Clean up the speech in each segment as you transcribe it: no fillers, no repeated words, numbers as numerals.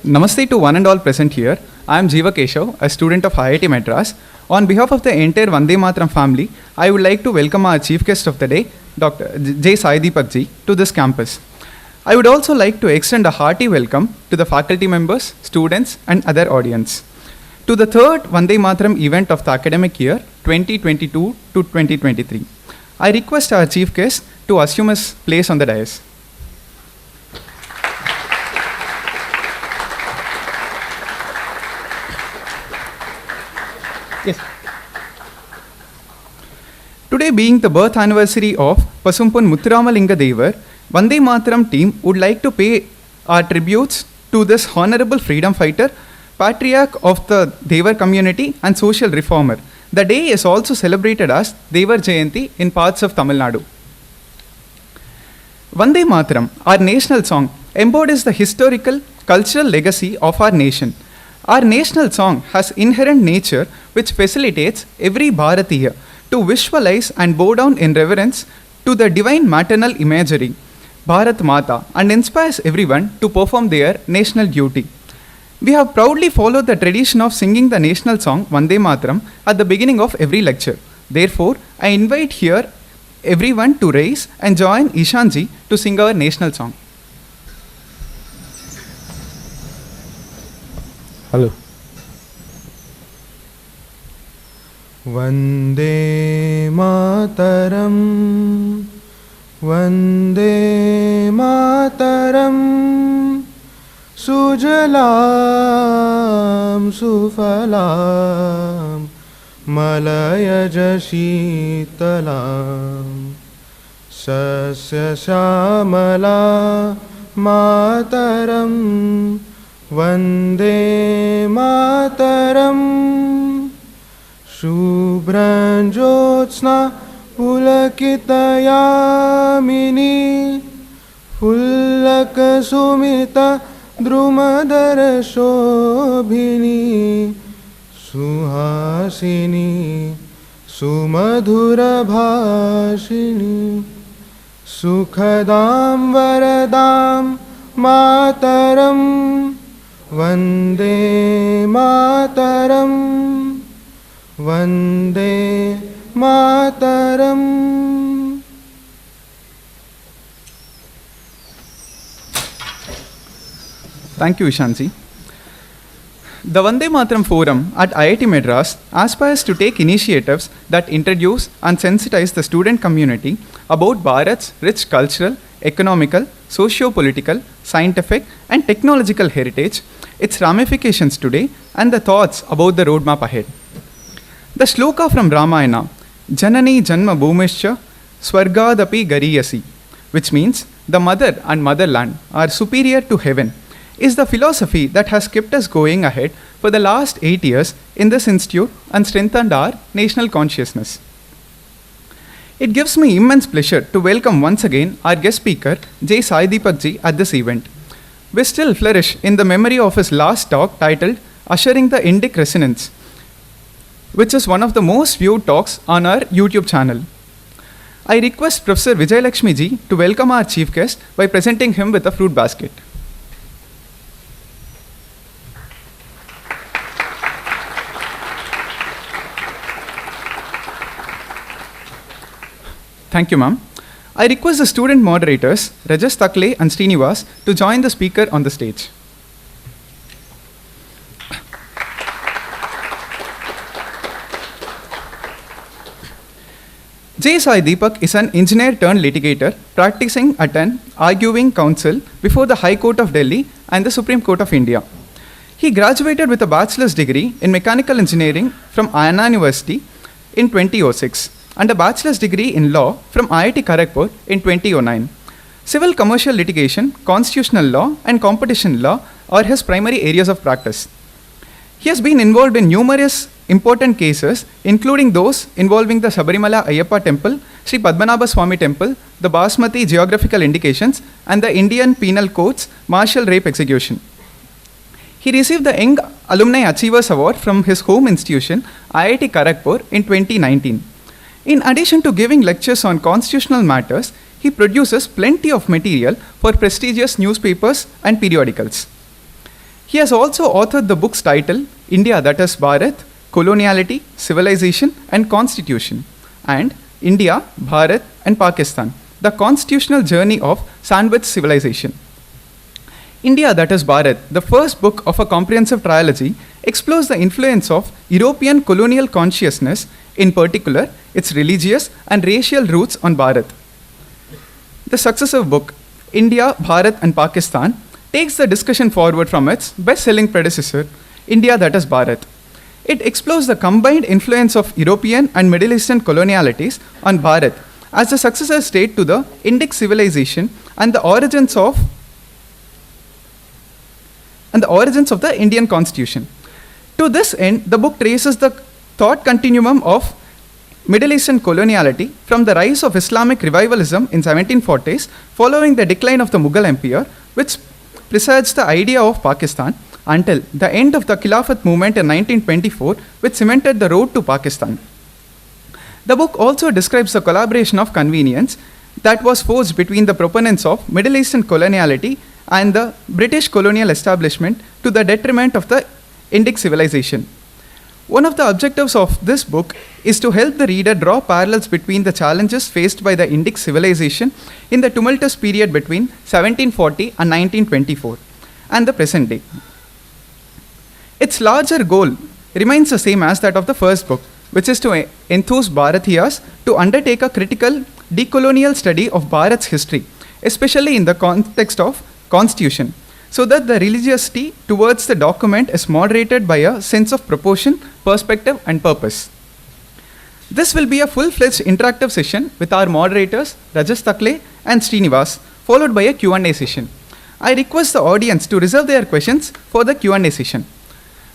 Namaste to one and all present here. I am Jeeva Keshav, a student of IIT Madras. On behalf of the entire Vande Mataram family, I would like to welcome our chief guest of the day, Dr. J Sai Deepak ji, to this campus. I would also like to extend a hearty welcome to the faculty members, students, and other audience to the third Vande Mataram event of the academic year 2022 to 2023. I request our chief guest to assume his place on the dais. Yes. Today being the birth anniversary of Pasumpun Muthuramalinga Devar, Vande Mataram team would like to pay our tributes to this honorable freedom fighter, patriarch of the Devar community and social reformer. The day is also celebrated as Devar Jayanti in parts of Tamil Nadu. Vande Mataram, our national song, embodies the historical, cultural legacy of our nation. Our national song has inherent nature which facilitates every Bharatiya to visualize and bow down in reverence to the divine maternal imagery, Bharat Mata, and inspires everyone to perform their national duty. We have proudly followed the tradition of singing the national song Vande Mataram at the beginning of every lecture. Therefore, I invite here everyone to rise and join Ishanji to sing our national song. Hello. Vande Mataram, Vande Mataram, Sujalam Sufalam, Malayaj Shitalam, Sasya Shamala Mataram, Vande Mataram, Shubhranjyotsna Pulakitayamini, Pullakasumita Drumadara Shobhini, Suhasini, Sumadhura Bhashini, Sukhadam Varadam Mataram, Vande Mataram, Vande Mataram. Thank you, Ishanji. The Vande Mataram Forum at IIT Madras aspires to take initiatives that introduce and sensitize the student community about Bharat's rich cultural, economical, socio-political, scientific, and technological heritage, its ramifications today, and the thoughts about the roadmap ahead. The shloka from Ramayana, Janani Janma Bhumishcha Swargadapi Gariyasi, which means the mother and motherland are superior to heaven, is the philosophy that has kept us going ahead for the last 8 years in this institute and strengthened our national consciousness. It gives me immense pleasure to welcome once again our guest speaker, J Sai Deepak ji, at this event. We still flourish in the memory of his last talk titled Ushering the Indic Resonance, which is one of the most viewed talks on our YouTube channel. I request Professor Vijay Lakshmi ji to welcome our chief guest by presenting him with a fruit basket. Thank you, ma'am. I request the student moderators, Rajas Takle and Srinivas, to join the speaker on the stage. J Sai Deepak is an engineer-turned-litigator practicing at an arguing counsel before the High Court of Delhi and the Supreme Court of India. He graduated with a bachelor's degree in mechanical engineering from Anna University in 2006 and a bachelor's degree in law from IIT Kharagpur in 2009. Civil commercial litigation, constitutional law, and competition law are his primary areas of practice. He has been involved in numerous important cases, including those involving the Sabarimala Ayyappa Temple, Sri Padmanabhaswamy Temple, the Basmati Geographical Indications, and the Indian Penal Code's martial rape execution. He received the Young Alumni Achievers Award from his home institution, IIT Kharagpur, in 2019. In addition to giving lectures on constitutional matters, he produces plenty of material for prestigious newspapers and periodicals. He has also authored the book's title, India that is Bharat, Coloniality, Civilization and Constitution, and India, Bharat and Pakistan, the constitutional journey of sandwich civilization. India that is Bharat, the first book of a comprehensive trilogy, explores the influence of European colonial consciousness, in particular its religious and racial roots on Bharat. The successive book, India, Bharat and Pakistan, takes the discussion forward from its best-selling predecessor, India that is Bharat. It explores the combined influence of European and Middle Eastern colonialities on Bharat as the successor state to the Indic civilization and the origins of the Indian constitution. To this end, the book traces the thought continuum of Middle Eastern coloniality from the rise of Islamic revivalism in 1740s following the decline of the Mughal Empire, which precedes the idea of Pakistan, until the end of the Khilafat movement in 1924, which cemented the road to Pakistan. The book also describes the collaboration of convenience that was forged between the proponents of Middle Eastern coloniality and the British colonial establishment to the detriment of the Indic civilization. One of the objectives of this book is to help the reader draw parallels between the challenges faced by the Indic civilization in the tumultuous period between 1740 and 1924 and the present day. Its larger goal remains the same as that of the first book, which is to enthuse Bharatiyas to undertake a critical decolonial study of Bharat's history, especially in the context of constitution, so that the religiosity towards the document is moderated by a sense of proportion, perspective and purpose. This will be a full-fledged interactive session with our moderators Rajas Takle and Srinivas, followed by a Q&A session. I request the audience to reserve their questions for the Q&A session.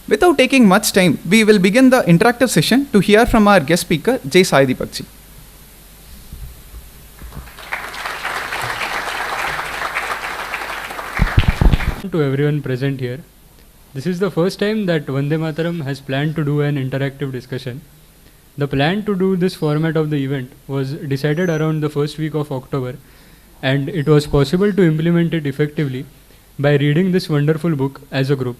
Without taking much time, we will begin the interactive session to hear from our guest speaker, J Sai Deepak ji. To everyone present here. This is the first time that Vande Mataram has planned to do an interactive discussion. The plan to do this format of the event was decided around the first week of October, and it was possible to implement it effectively by reading this wonderful book as a group.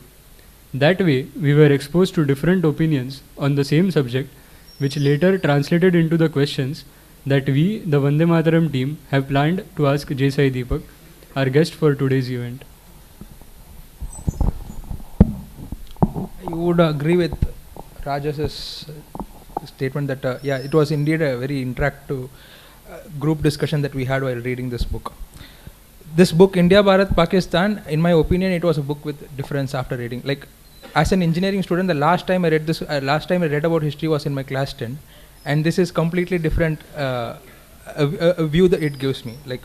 That way, we were exposed to different opinions on the same subject, which later translated into the questions that we, the Vande Mataram team, have planned to ask J Sai Deepak, our guest for today's event. You would agree with Rajas's statement that it was indeed a very interactive group discussion that we had while reading this book. This book, India, Bharat, Pakistan, in my opinion, it was a book with difference after reading. Like, as an engineering student, the last time I read about history was in my class 10, and this is completely different a view that it gives me. Like,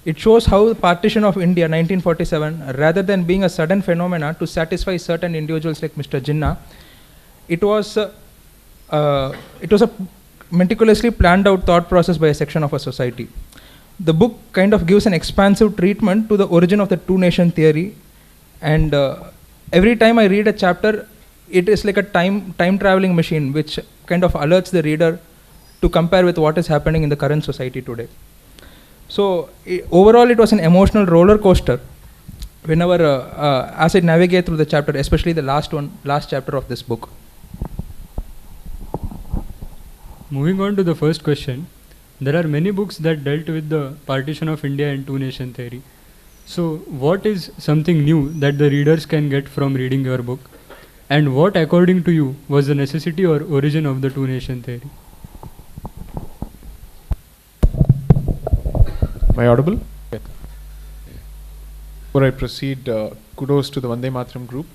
it shows how the partition of India, 1947, rather than being a sudden phenomena to satisfy certain individuals like Mr. Jinnah, it was a meticulously planned out thought process by a section of a society. The book kind of gives an expansive treatment to the origin of the two-nation theory, and every time I read a chapter, it is like a time traveling machine which kind of alerts the reader to compare with what is happening in the current society today. So overall, it was an emotional roller coaster whenever as I navigate through the chapter, especially the last chapter of this book. Moving on to the first question, there are many books that dealt with the partition of India and two-nation theory. So what is something new that the readers can get from reading your book? And what, according to you, was the necessity or origin of the two-nation theory? Am I audible? Okay. Before I proceed, kudos to the Vande Mataram group.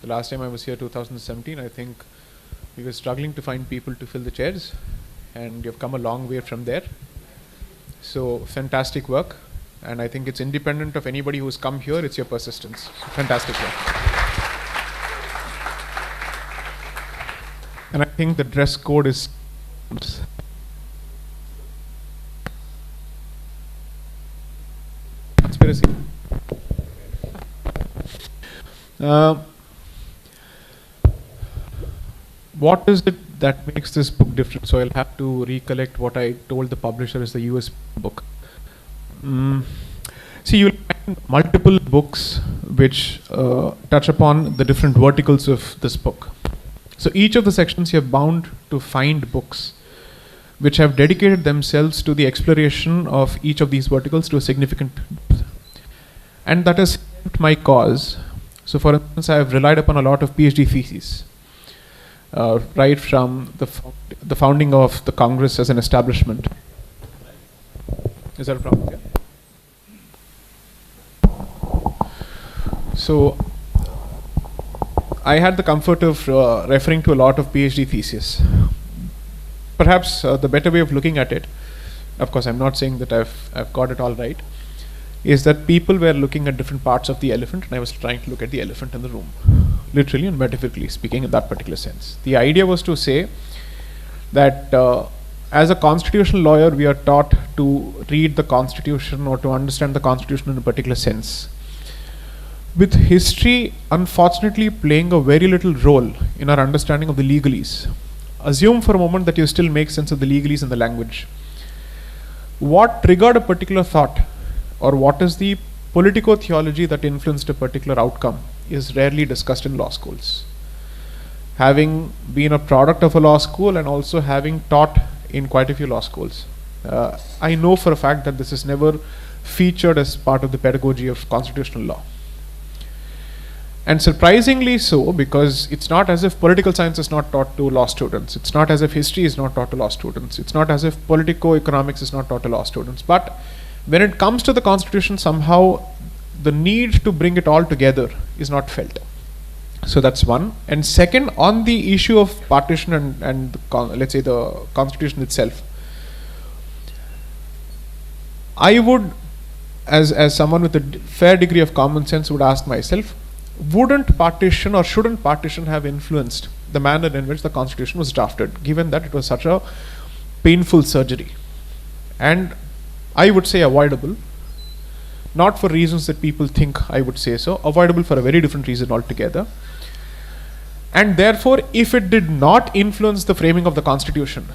The last time I was here, 2017, I think we were struggling to find people to fill the chairs, and you've come a long way from there. So fantastic work, and I think it's independent of anybody who's come here, it's your persistence. So fantastic work. And I think the dress code is conspiracy. What is it that makes this book different? So I'll have to recollect what I told the publisher is the US book. See, you'll find multiple books which touch upon the different verticals of this book. So each of the sections you're bound to find books which have dedicated themselves to the exploration of each of these verticals to a significant depth. And that has helped my cause. So for instance, I have relied upon a lot of PhD theses, right from the founding of the Congress as an establishment. Is that a problem? Yeah. So I had the comfort of referring to a lot of PhD theses. Perhaps the better way of looking at it, of course I'm not saying that I've got it all right, is that people were looking at different parts of the elephant and I was trying to look at the elephant in the room, literally and metaphorically speaking in that particular sense. The idea was to say that as a constitutional lawyer we are taught to read the constitution or to understand the constitution in a particular sense, with history unfortunately playing a very little role in our understanding of the legalese. Assume for a moment that you still make sense of the legalese in the language. What triggered a particular thought, or what is the politico-theology that influenced a particular outcome, is rarely discussed in law schools. Having been a product of a law school and also having taught in quite a few law schools, I know for a fact that this is never featured as part of the pedagogy of constitutional law. And surprisingly so, because it's not as if political science is not taught to law students. It's not as if history is not taught to law students. It's not as if politico-economics is not taught to law students. But when it comes to the constitution, somehow the need to bring it all together is not felt. So that's one. And second, on the issue of partition and let's say the constitution itself, I would, as someone with a fair degree of common sense, would ask myself, wouldn't partition or shouldn't partition have influenced the manner in which the constitution was drafted, given that it was such a painful surgery? And I would say avoidable, not for reasons that people think I would say so, avoidable for a very different reason altogether. And therefore, if it did not influence the framing of the constitution,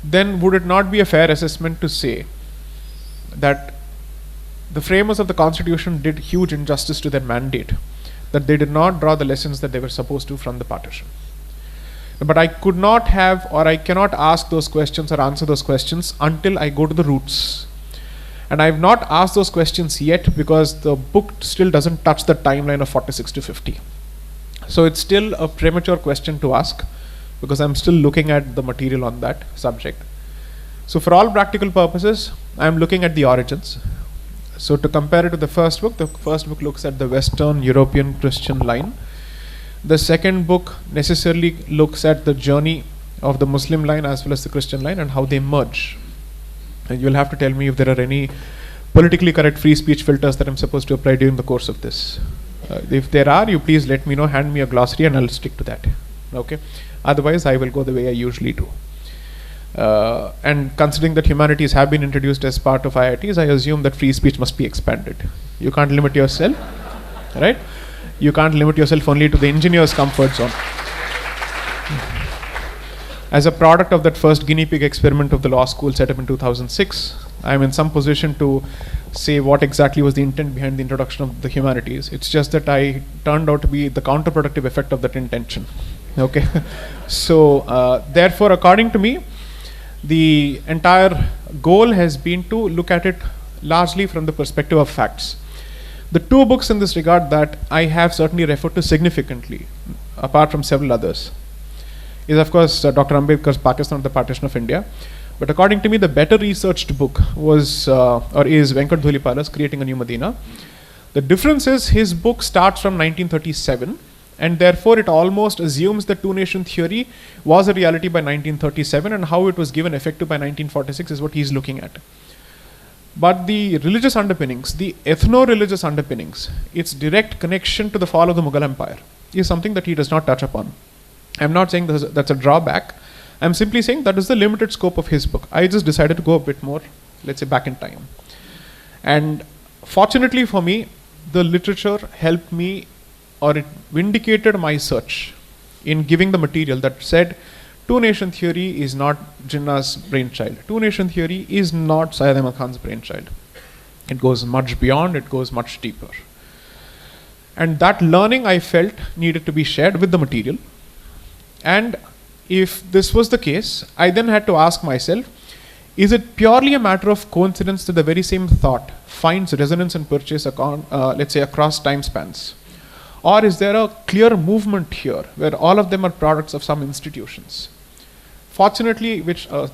then would it not be a fair assessment to say that the framers of the constitution did huge injustice to their mandate, that they did not draw the lessons that they were supposed to from the partition? But I could not have, or I cannot ask those questions or answer those questions until I go to the roots. And I have not asked those questions yet because the book still doesn't touch the timeline of 46 to 50. So it's still a premature question to ask because I'm still looking at the material on that subject. So for all practical purposes, I'm looking at the origins. So to compare it to the first book looks at the Western European Christian line. The second book necessarily looks at the journey of the Muslim line as well as the Christian line and how they merge. And you'll have to tell me if there are any politically correct free speech filters that I'm supposed to apply during the course of this. If there are, you please let me know, hand me a glossary and I'll stick to that. Okay. Otherwise, I will go the way I usually do. And considering that humanities have been introduced as part of IITs, I assume that free speech must be expanded. You can't limit yourself, right? You can't limit yourself only to the engineer's comfort zone. As a product of that first guinea pig experiment of the law school set up in 2006, I am in some position to say what exactly was the intent behind the introduction of the humanities. It's just that I turned out to be the counterproductive effect of that intention. Okay. So therefore, according to me, the entire goal has been to look at it largely from the perspective of facts. The two books in this regard that I have certainly referred to significantly, apart from several others, is of course Dr. Ambedkar's Pakistan and the Partition of India. But according to me, the better researched book was or is Venkat Dhulipala's Creating a New Medina. The difference is his book starts from 1937, and therefore it almost assumes that two-nation theory was a reality by 1937, and how it was given effect to by 1946 is what he's looking at. But the religious underpinnings, the ethno-religious underpinnings, its direct connection to the fall of the Mughal Empire is something that he does not touch upon. I'm not saying that's a drawback. I'm simply saying that is the limited scope of his book. I just decided to go a bit more, let's say, back in time. And fortunately for me, the literature helped me, or it vindicated my search in giving the material that said two-nation theory is not Jinnah's brainchild. Two-nation theory is not Syed Ahmad Khan's brainchild. It goes much beyond, it goes much deeper. And that learning I felt needed to be shared with the material. And if this was the case, I then had to ask myself, is it purely a matter of coincidence that the very same thought finds resonance and purchase let's say across time spans? Or is there a clear movement here where all of them are products of some institutions? Fortunately, which a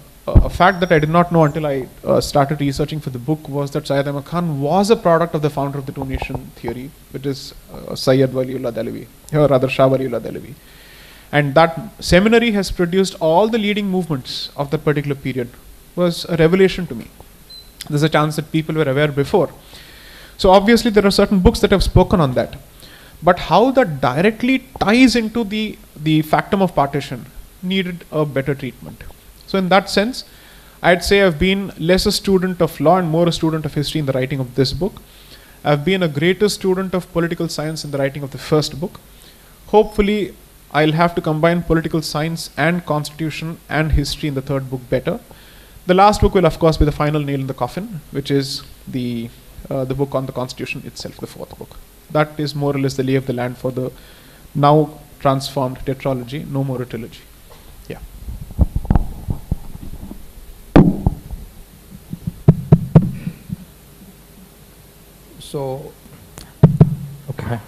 fact that I did not know until I started researching for the book was that Syed Ahmad Khan was a product of the founder of the two-nation theory, which is Syed Waliullah Dehlavi, or rather Shah Waliullah Dehlavi. And that seminary has produced all the leading movements of that particular period. Was a revelation to me. There's a chance that people were aware before. So obviously there are certain books that have spoken on that. But how that directly ties into the factum of partition needed a better treatment. So in that sense, I'd say I've been less a student of law and more a student of history in the writing of this book. I've been a greater student of political science in the writing of the first book. Hopefully, I'll have to combine political science and constitution and history in the third book better. The last book will of course be the final nail in the coffin, which is the book on the constitution itself, the fourth book. That is more or less the lay of the land for the now transformed tetralogy, no more a trilogy. Yeah. So, okay.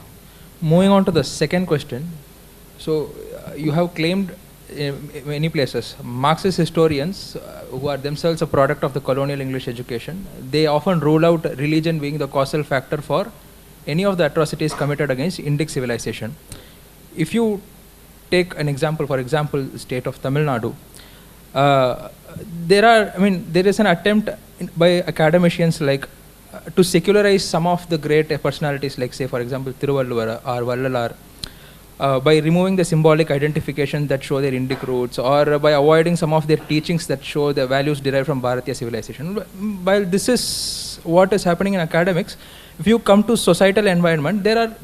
Moving on to the second question. So, you have claimed in many places, Marxist historians who are themselves a product of the colonial English education, they often rule out religion being the causal factor for any of the atrocities committed against Indic civilization. If you take an example, for example, the state of Tamil Nadu, there is an attempt by academicians like to secularize some of the great personalities, like say, for example, Thiruvalluvar or Vallalar, by removing the symbolic identification that show their Indic roots, or by avoiding some of their teachings that show the values derived from Bharatiya civilization. While this is what is happening in academics, if you come to societal environment, there are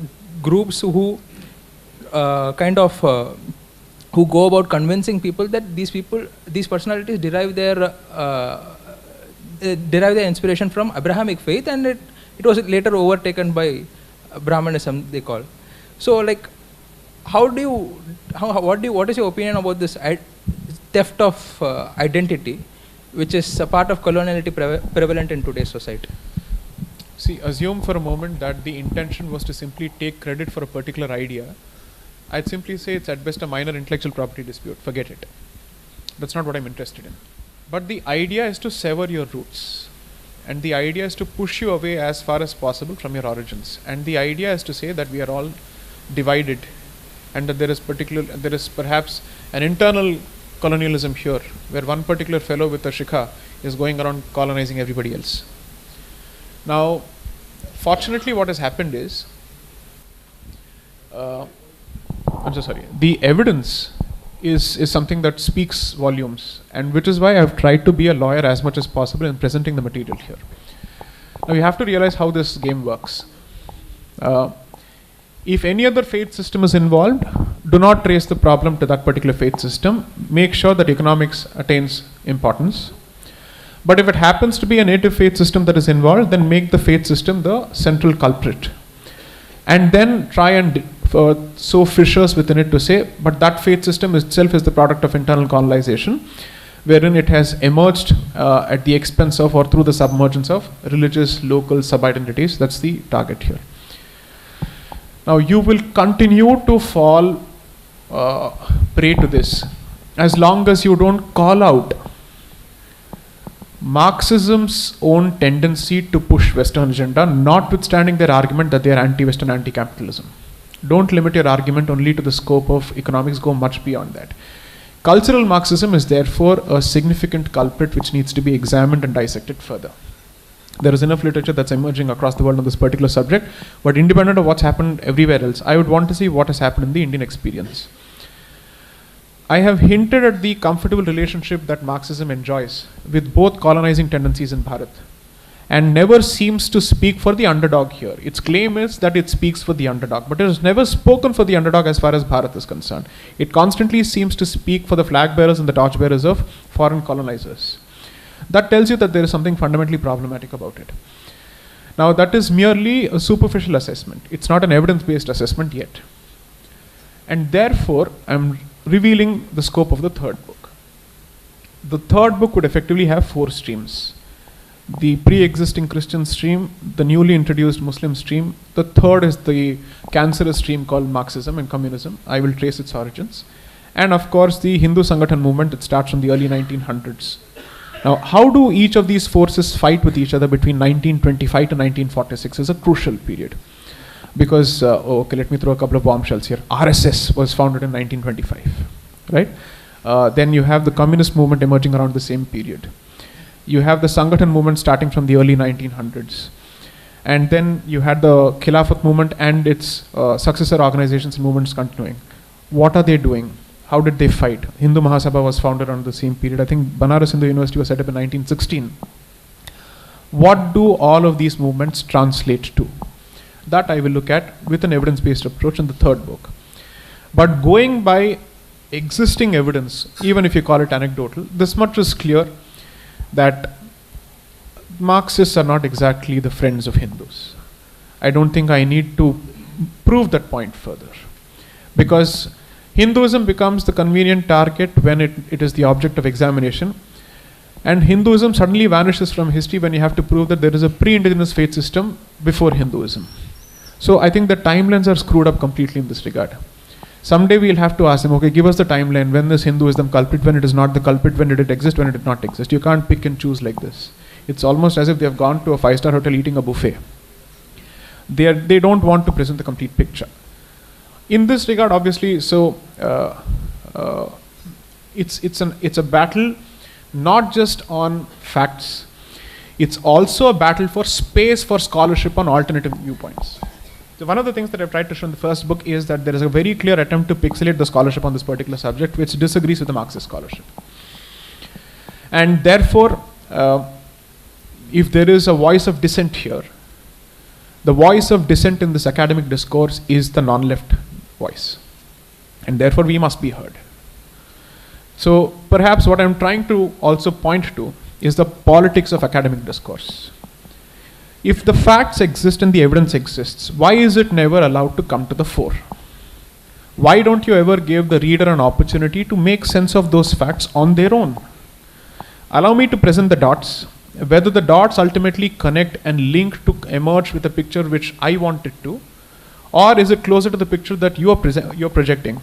groups who who go about convincing people that these personalities derive their inspiration from Abrahamic faith, and it was later overtaken by Brahmanism, they call. So, like, what is your opinion about this theft of identity, which is a part of coloniality prevalent in today's society? See, assume for a moment that the intention was to simply take credit for a particular idea. I'd simply say it's at best a minor intellectual property dispute. Forget it. That's not what I'm interested in. But the idea is to sever your roots. And the idea is to push you away as far as possible from your origins. And the idea is to say that we are all divided, and that there is perhaps an internal colonialism here, where one particular fellow with a shikha is going around colonizing everybody else. Now, fortunately, what has happened is, the evidence is something that speaks volumes, and which is why I've tried to be a lawyer as much as possible in presenting the material here. Now, you have to realize how this game works. If any other faith system is involved, do not trace the problem to that particular faith system. Make sure that economics attains importance. But if it happens to be a native faith system that is involved, then make the faith system the central culprit. And then try and sow fissures within it to say, but that faith system itself is the product of internal colonization, wherein it has emerged at the expense of or through the submergence of religious local sub-identities. That's the target here. Now, you will continue to fall prey to this as long as you don't call out Marxism's own tendency to push Western agenda, notwithstanding their argument that they are anti-Western, anti-capitalism. Don't limit your argument only to the scope of economics, go much beyond that. Cultural Marxism is therefore a significant culprit which needs to be examined and dissected further. There is enough literature that's emerging across the world on this particular subject, but independent of what's happened everywhere else, I would want to see what has happened in the Indian experience. I have hinted at the comfortable relationship that Marxism enjoys with both colonizing tendencies in Bharat, and never seems to speak for the underdog here. Its claim is that it speaks for the underdog, but it has never spoken for the underdog as far as Bharat is concerned. It constantly seems to speak for the flag bearers and the torch bearers of foreign colonizers. That tells you that there is something fundamentally problematic about it. Now that is merely a superficial assessment. It's not an evidence-based assessment yet. And therefore, I'm revealing the scope of the third book. The third book would effectively have 4 streams. The pre-existing Christian stream, the newly introduced Muslim stream. The third is the cancerous stream called Marxism and communism. I will trace its origins. And of course, the Hindu Sangathan movement that starts from the early 1900s. Now, how do each of these forces fight with each other between 1925 to 1946 is a crucial period. Because, okay, let me throw a couple of bombshells here. RSS was founded in 1925, right? Then you have the communist movement emerging around the same period. You have the Sangathan movement starting from the early 1900s. And then you had the Khilafat movement and its successor organizations and movements continuing. What are they doing? How did they fight? Hindu Mahasabha was founded around the same period. I think Banaras Hindu University was set up in 1916. What do all of these movements translate to? That I will look at with an evidence-based approach in the third book. But going by existing evidence, even if you call it anecdotal, this much is clear that Marxists are not exactly the friends of Hindus. I don't think I need to prove that point further. Because Hinduism becomes the convenient target when it is the object of examination. And Hinduism suddenly vanishes from history when you have to prove that there is a pre-indigenous faith system before Hinduism. So I think the timelines are screwed up completely in this regard. Someday we'll have to ask them, okay, give us the timeline. When is Hinduism culprit? When it is not the culprit? When did it exist? When it did not exist? You can't pick and choose like this. It's almost as if they have gone to a 5-star hotel eating a buffet. They don't want to present the complete picture. In this regard, obviously, so it's a battle not just on facts. It's also a battle for space for scholarship on alternative viewpoints. So one of the things that I've tried to show in the first book is that there is a very clear attempt to pixelate the scholarship on this particular subject, which disagrees with the Marxist scholarship. And therefore, if there is a voice of dissent here, the voice of dissent in this academic discourse is the non-left voice. And therefore, we must be heard. So perhaps what I'm trying to also point to is the politics of academic discourse. If the facts exist and the evidence exists, why is it never allowed to come to the fore? Why don't you ever give the reader an opportunity to make sense of those facts on their own? Allow me to present the dots. Whether the dots ultimately connect and link to emerge with a picture which I want it to, or is it closer to the picture that you're projecting?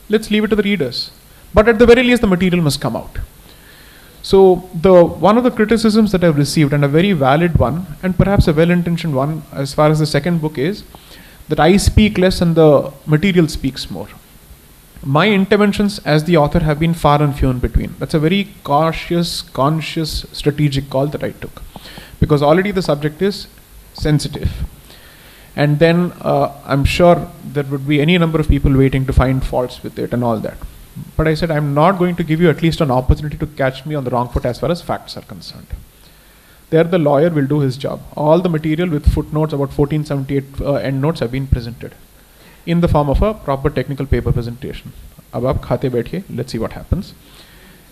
Let's leave it to the readers. But at the very least, the material must come out. So one of the criticisms that I've received, and a very valid one, and perhaps a well-intentioned one as far as the second book is, that I speak less and the material speaks more. My interventions as the author have been far and few in between. That's a very cautious, conscious, strategic call that I took. Because already the subject is sensitive. And then I'm sure there would be any number of people waiting to find faults with it and all that. But I said, I'm not going to give you at least an opportunity to catch me on the wrong foot as far as facts are concerned. There the lawyer will do his job. All the material with footnotes, about 1478 endnotes have been presented in the form of a proper technical paper presentation. Ab aap khate baithiye, let's see what happens.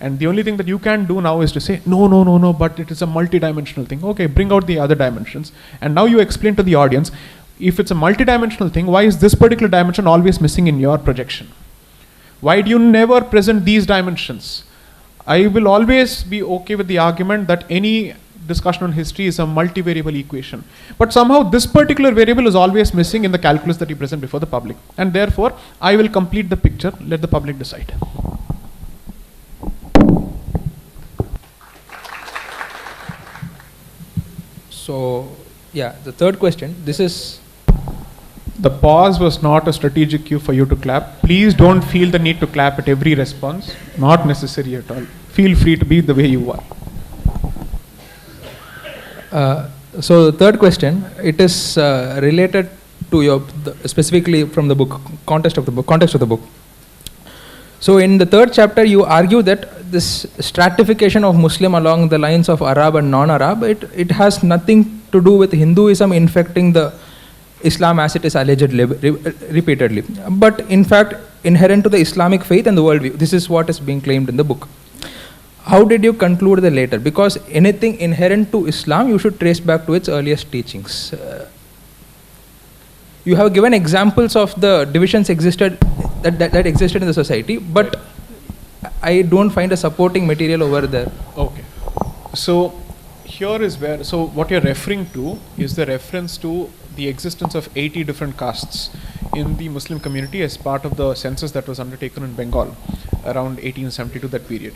And the only thing that you can do now is to say, no, but it is a multidimensional thing. Okay, bring out the other dimensions. And now you explain to the audience, if it's a multidimensional thing, why is this particular dimension always missing in your projection? Why do you never present these dimensions? I will always be okay with the argument that any discussion on history is a multivariable equation. But somehow this particular variable is always missing in the calculus that you present before the public. And therefore, I will complete the picture, let the public decide. So, yeah, the third question, this is... The pause was not a strategic cue for you to clap. Please don't feel the need to clap at every response. Not necessary at all. Feel free to be the way you are. So the third question, it is related to specifically from the book, context of the book. So in the third chapter, you argue that this stratification of Muslim along the lines of Arab and non-Arab, it has nothing to do with Hinduism infecting the Islam as it is alleged repeatedly, but in fact inherent to the Islamic faith and the worldview. This is what is being claimed in the book. how did you conclude the later? Because anything inherent to Islam you should trace back to its earliest teachings. You have given examples of the divisions existed that existed in the society, but I don't find a supporting material over there. Okay. So here is where, so what you're referring to is the reference to the existence of 80 different castes in the Muslim community as part of the census that was undertaken in Bengal around 1872, that period,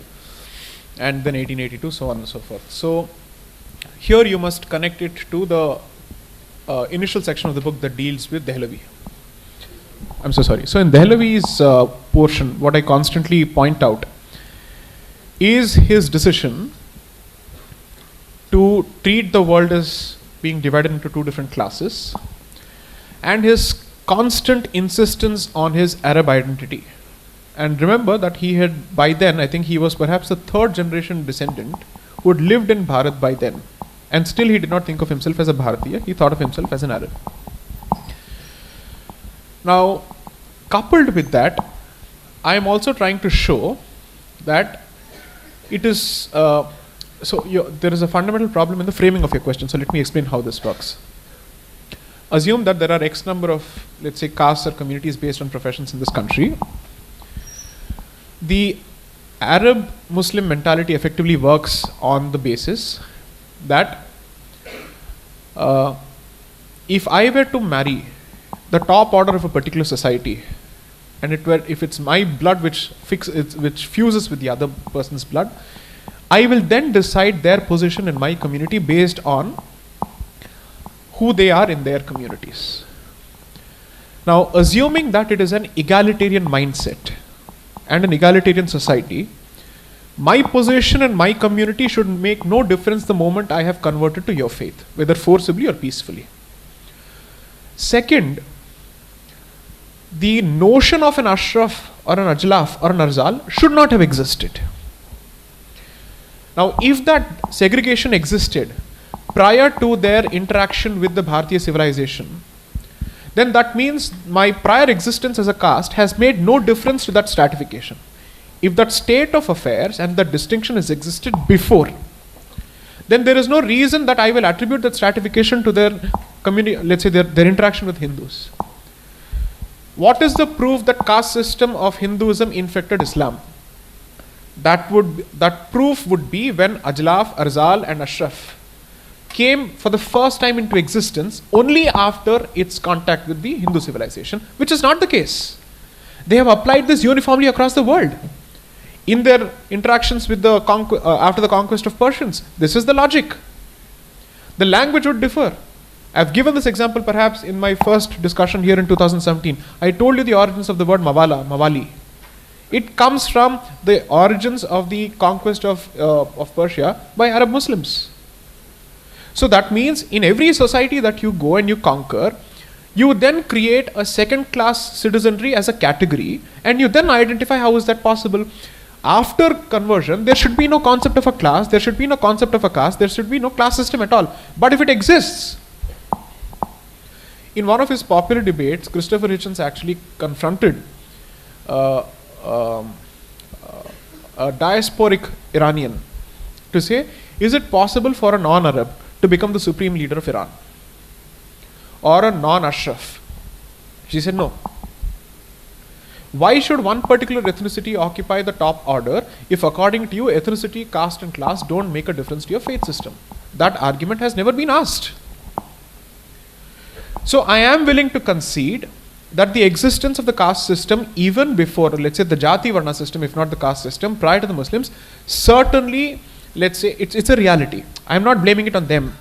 and then 1882, so on and so forth. So here you must connect it to the initial section of the book that deals with Dehlavi. I'm so sorry. So in Dehlavi's portion, what I constantly point out is his decision to treat the world as being divided into two different classes, and his constant insistence on his Arab identity. And remember that he had, by then, I think he was perhaps the third generation descendant who had lived in Bharat by then. And still he did not think of himself as a Bharatiya, he thought of himself as an Arab. Now, coupled with that, I am also trying to show that it is, there is a fundamental problem in the framing of your question, so let me explain how this works. Assume that there are X number of, let's say, castes or communities based on professions in this country. The Arab Muslim mentality effectively works on the basis that if I were to marry the top order of a particular society, and if it's my blood which fuses with the other person's blood, I will then decide their position in my community based on who they are in their communities. Now, assuming that it is an egalitarian mindset and an egalitarian society, my position in my community should make no difference the moment I have converted to your faith, whether forcibly or peacefully. Second, the notion of an Ashraf or an Ajlaf or an Arzal should not have existed. Now, if that segregation existed prior to their interaction with the Bharatiya civilization, then that means my prior existence as a caste has made no difference to that stratification. If that state of affairs and that distinction has existed before, then there is no reason that I will attribute that stratification to their community, let's say their interaction with Hindus. What is the proof that caste system of Hinduism infected Islam? That proof would be when Ajlaf, Arzal and Ashraf came for the first time into existence only after its contact with the Hindu civilization, which is not the case. They have applied this uniformly across the world in their interactions with the after the conquest of Persians. This is the logic. The language would differ. I've given this example perhaps in my first discussion here in 2017. I told you the origins of the word Mawala, Mawali. It comes from the origins of the conquest of Persia by Arab Muslims. So that means in every society that you go and you conquer, you then create a second class citizenry as a category, and you then identify how is that possible. After conversion, there should be no concept of a class, there should be no concept of a caste, there should be no class system at all. But if it exists, in one of his popular debates, Christopher Hitchens actually confronted a diasporic Iranian to say, is it possible for a non-Arab to become the supreme leader of Iran? Or a non-Ashraf? She said no. Why should one particular ethnicity occupy the top order if according to you ethnicity, caste and class don't make a difference to your faith system? That argument has never been asked. So I am willing to concede that the existence of the caste system even before, let's say, the Jati Varna system, if not the caste system, prior to the Muslims, certainly, let's say, it's a reality. I am not blaming it on them.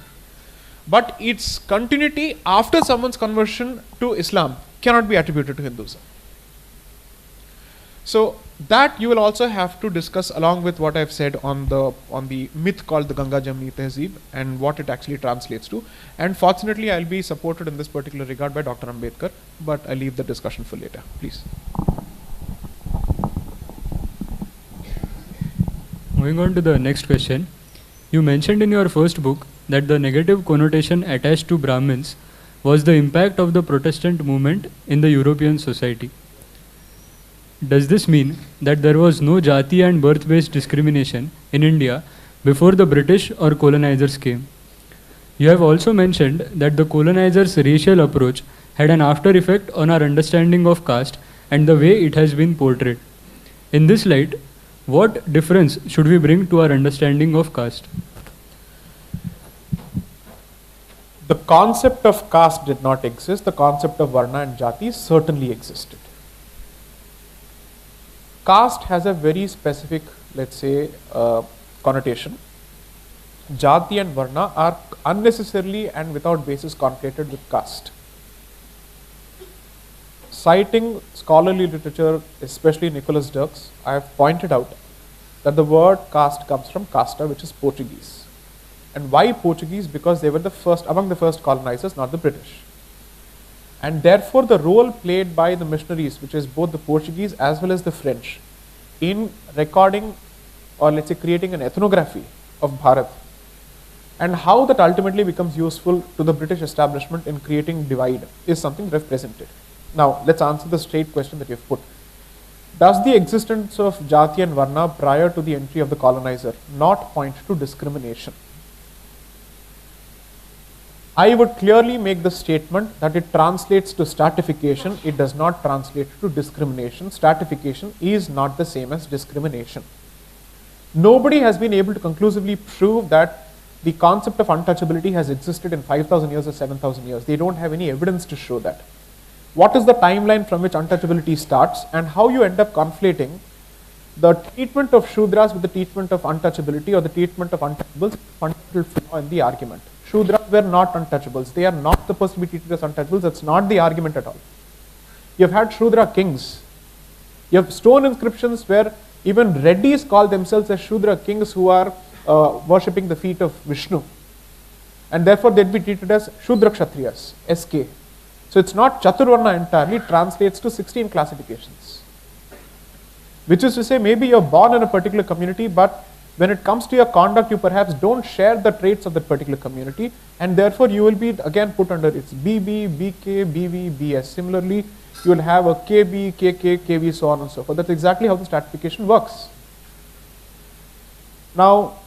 But its continuity after someone's conversion to Islam cannot be attributed to Hinduism. So that you will also have to discuss along with what I've said on the myth called the Ganga Jamni Tehzeeb and what it actually translates to. And fortunately, I'll be supported in this particular regard by Dr. Ambedkar, but I'll leave the discussion for later. Please. Moving on to the next question. You mentioned in your first book that the negative connotation attached to Brahmins was the impact of the Protestant movement in the European society. does this mean that there was no Jati and birth-based discrimination in India before the British or colonizers came? You have also mentioned that the colonizers' racial approach had an after effect on our understanding of caste and the way it has been portrayed. In this light, what difference should we bring to our understanding of caste? The concept of caste did not exist. The concept of Varna and Jati certainly existed. Caste has a very specific, let's say, connotation. Jati and Varna are unnecessarily and without basis conflated with caste. Citing scholarly literature, especially Nicholas Dirks, I have pointed out that the word caste comes from casta, which is Portuguese. And why Portuguese? Because they were the first, among the first colonizers, not the British. And therefore the role played by the missionaries, which is both the Portuguese as well as the French, in recording or let's say creating an ethnography of Bharat, and how that ultimately becomes useful to the British establishment in creating divide, is something that I've presented. Now let's answer the straight question that you've put. Does the existence of Jati and Varna prior to the entry of the colonizer not point to discrimination? I would clearly make the statement that it translates to stratification, it does not translate to discrimination. Stratification is not the same as discrimination. Nobody has been able to conclusively prove that the concept of untouchability has existed in 5,000 years or 7,000 years. They don't have any evidence to show that. What is the timeline from which untouchability starts, and how you end up conflating the treatment of Shudras with the treatment of untouchability or the treatment of untouchables, fundamental flaw in the argument. Shudras were not untouchables. They are not supposed to be treated as untouchables. That's not the argument at all. You have had Shudra kings. You have stone inscriptions where even Reddys call themselves as Shudra kings who are worshipping the feet of Vishnu. And therefore they'd be treated as Shudra Kshatriyas, SK. So it's not Chaturvarna entirely, it translates to 16 classifications. Which is to say, maybe you're born in a particular community, but when it comes to your conduct, you perhaps don't share the traits of that particular community, and therefore you will be again put under its BB, BK, BV, BS. Similarly, you will have a KB, KK, KV, so on and so forth. That's exactly how the stratification works. Now,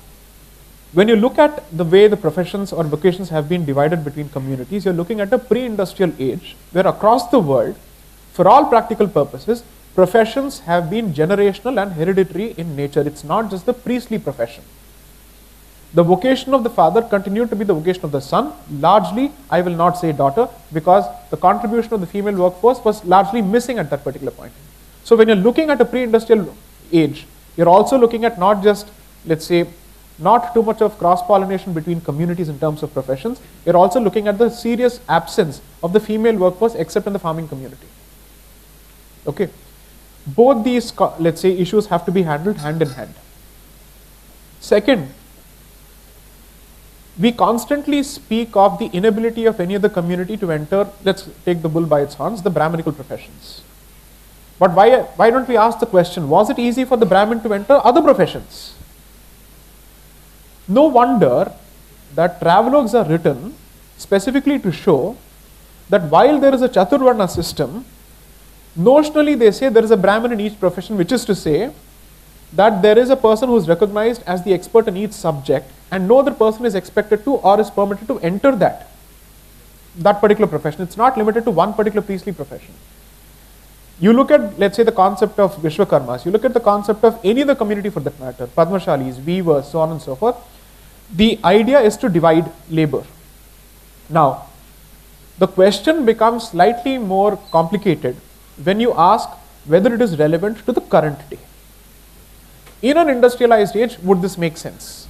when you look at the way the professions or vocations have been divided between communities, you're looking at a pre-industrial age where across the world, for all practical purposes, professions have been generational and hereditary in nature. It's not just the priestly profession. The vocation of the father continued to be the vocation of the son. Largely, I will not say daughter, because the contribution of the female workforce was largely missing at that particular point. So when you're looking at a pre-industrial age, you're also looking at not just, let's say, not too much of cross-pollination between communities in terms of professions. You're also looking at the serious absence of the female workforce except in the farming community. Okay. Both these, let's say, issues have to be handled hand in hand. Second, we constantly speak of the inability of any other community to enter, let's take the bull by its horns, the Brahminical professions. But why don't we ask the question, was it easy for the Brahmin to enter other professions? No wonder that travelogues are written specifically to show that while there is a Chaturvarna system, notionally they say there is a Brahmin in each profession, which is to say that there is a person who is recognized as the expert in each subject, and no other person is expected to or is permitted to enter that particular profession. It's not limited to one particular priestly profession. You look at, let's say, the concept of Vishwakarmas, you look at the concept of any other community for that matter, Padmashalis, weavers, so on and so forth. The idea is to divide labor. Now, the question becomes slightly more complicated when you ask whether it is relevant to the current day. In an industrialized age, would this make sense?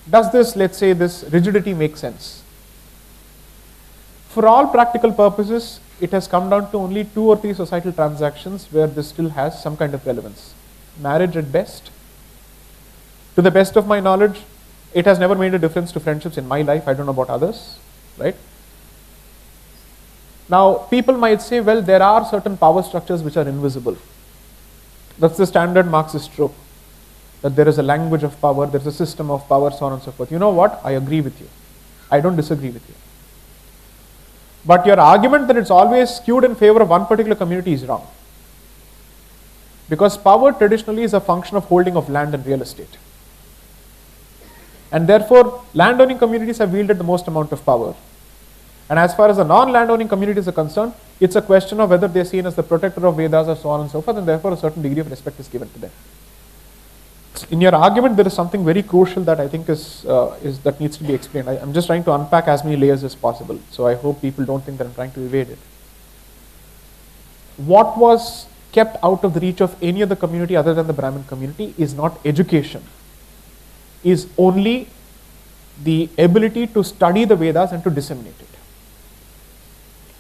Does this, let's say, this rigidity make sense? For all practical purposes, it has come down to only 2 or 3 societal transactions where this still has some kind of relevance. Marriage at best. To the best of my knowledge, it has never made a difference to friendships in my life. I don't know about others, right? Now, people might say, well, there are certain power structures which are invisible. That's the standard Marxist trope, that there is a language of power, there is a system of power, so on and so forth. You know what? I agree with you. I don't disagree with you. But your argument that it's always skewed in favor of one particular community is wrong. because power traditionally is a function of holding of land and real estate. And therefore, landowning communities have wielded the most amount of power. And as far as the non-landowning communities are concerned, it's a question of whether they're seen as the protector of Vedas or so on and so forth, and therefore a certain degree of respect is given to them. In your argument, there is something very crucial that I think is that needs to be explained. I'm just trying to unpack as many layers as possible, so I hope people don't think that I'm trying to evade it. What was kept out of the reach of any other community other than the Brahmin community is not education, is only the ability to study the Vedas and to disseminate it.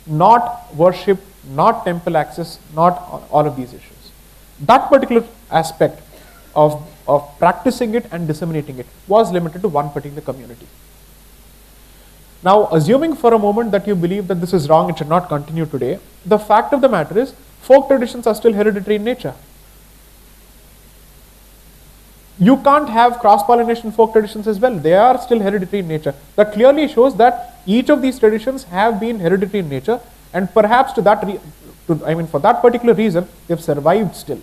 Not worship, not temple access, not all of these issues. That particular aspect of practicing it and disseminating it was limited to one particular community. Now, assuming for a moment that you believe that this is wrong, it should not continue today, the fact of the matter is, folk traditions are still hereditary in nature. You can't have cross-pollination folk traditions as well. They are still hereditary in nature. That clearly shows that each of these traditions have been hereditary in nature, and perhaps for that particular reason, they've survived still.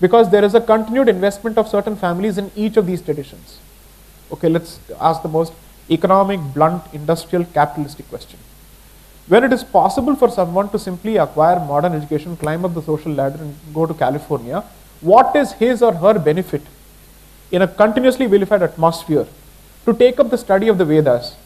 Because there is a continued investment of certain families in each of these traditions. Okay, let's ask the most economic, blunt, industrial, capitalistic question. When it is possible for someone to simply acquire modern education, climb up the social ladder and go to California, what is his or her benefit in a continuously vilified atmosphere to take up the study of the Vedas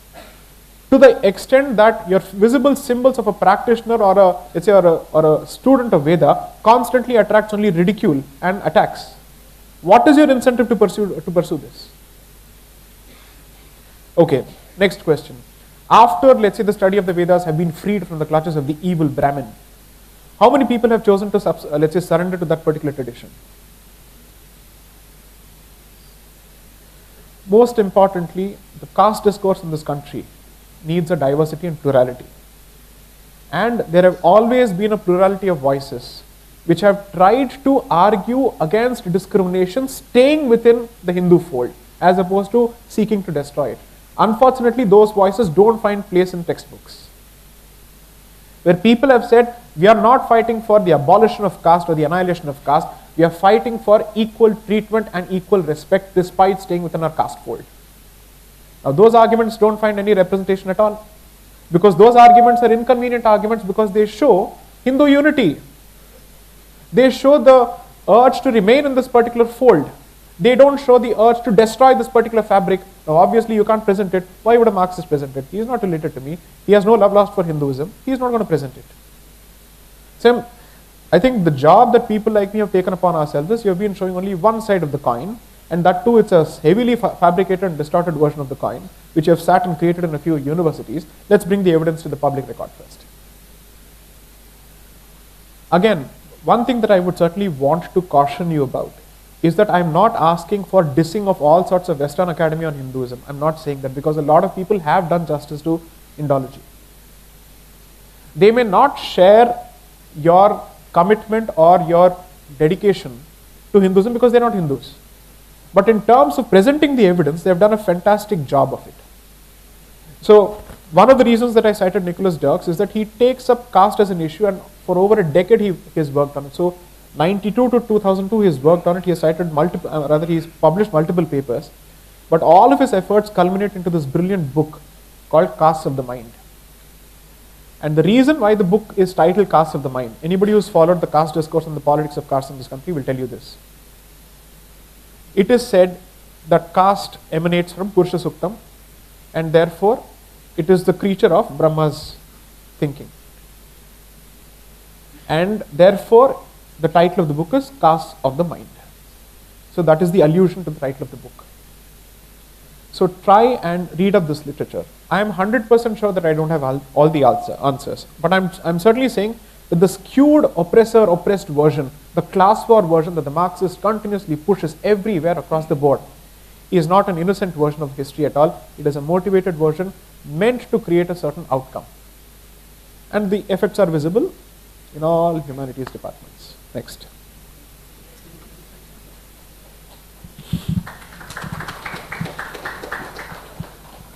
to the extent that your visible symbols of a practitioner or a student of Veda constantly attracts only ridicule and attacks? What is your incentive to pursue this? Okay, next question. After, let's say, the study of the Vedas have been freed from the clutches of the evil Brahmin, how many people have chosen to, let's say, surrender to that particular tradition? Most importantly, the caste discourse in this country needs a diversity and plurality. And there have always been a plurality of voices which have tried to argue against discrimination staying within the Hindu fold as opposed to seeking to destroy it. Unfortunately, those voices don't find place in textbooks. Where people have said, we are not fighting for the abolition of caste or the annihilation of caste, we are fighting for equal treatment and equal respect despite staying within our caste fold. Now, those arguments don't find any representation at all, because those arguments are inconvenient arguments because they show Hindu unity. They show the urge to remain in this particular fold. They don't show the urge to destroy this particular fabric. Now, obviously, you can't present it. Why would a Marxist present it? He is not related to me. He has no love lost for Hinduism. He is not going to present it. So, I think the job that people like me have taken upon ourselves is you have been showing only one side of the coin, and that too it's a heavily fabricated and distorted version of the coin, which you have sat and created in a few universities. Let's bring the evidence to the public record first. Again, one thing that I would certainly want to caution you about is that I'm not asking for dissing of all sorts of Western academy on Hinduism. I'm not saying that, because a lot of people have done justice to Indology. They may not share your commitment or your dedication to Hinduism because they're not Hindus. But in terms of presenting the evidence, they've done a fantastic job of it. So, one of the reasons that I cited Nicholas Dirks is that he takes up caste as an issue, and for over a decade he has worked on it. So, 92 to 2002 he has worked on it. He has cited he's published multiple papers, but all of his efforts culminate into this brilliant book called Castes of the Mind. And the reason why the book is titled Castes of the Mind, anybody who's followed the caste discourse and the politics of caste in this country will tell you this. It is said that caste emanates from Purusha Suktam, and therefore it is the creature of Brahma's thinking. And therefore the title of the book is Castes of the Mind. So that is the allusion to the title of the book. So try and read up this literature. I am 100% sure that I don't have all the answers, but I'm certainly saying that the skewed oppressor-oppressed version, the class war version that the Marxist continuously pushes everywhere across the board, is not an innocent version of history at all. It is a motivated version meant to create a certain outcome. And the effects are visible in all humanities departments. Next.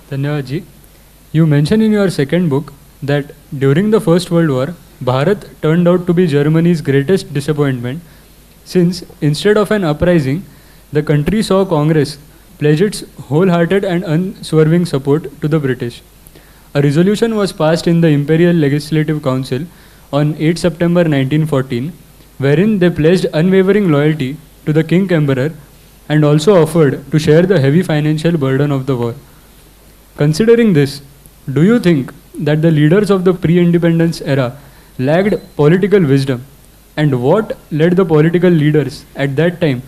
Dhanyavad ji, you mention in your second book that during the First World War, Bharat turned out to be Germany's greatest disappointment, since instead of an uprising, the country saw Congress pledge its wholehearted and unswerving support to the British. A resolution was passed in the Imperial Legislative Council on 8 September 1914, wherein they pledged unwavering loyalty to the King Emperor and also offered to share the heavy financial burden of the war. Considering this, do you think that the leaders of the pre-independence era lacked political wisdom, and what led the political leaders at that time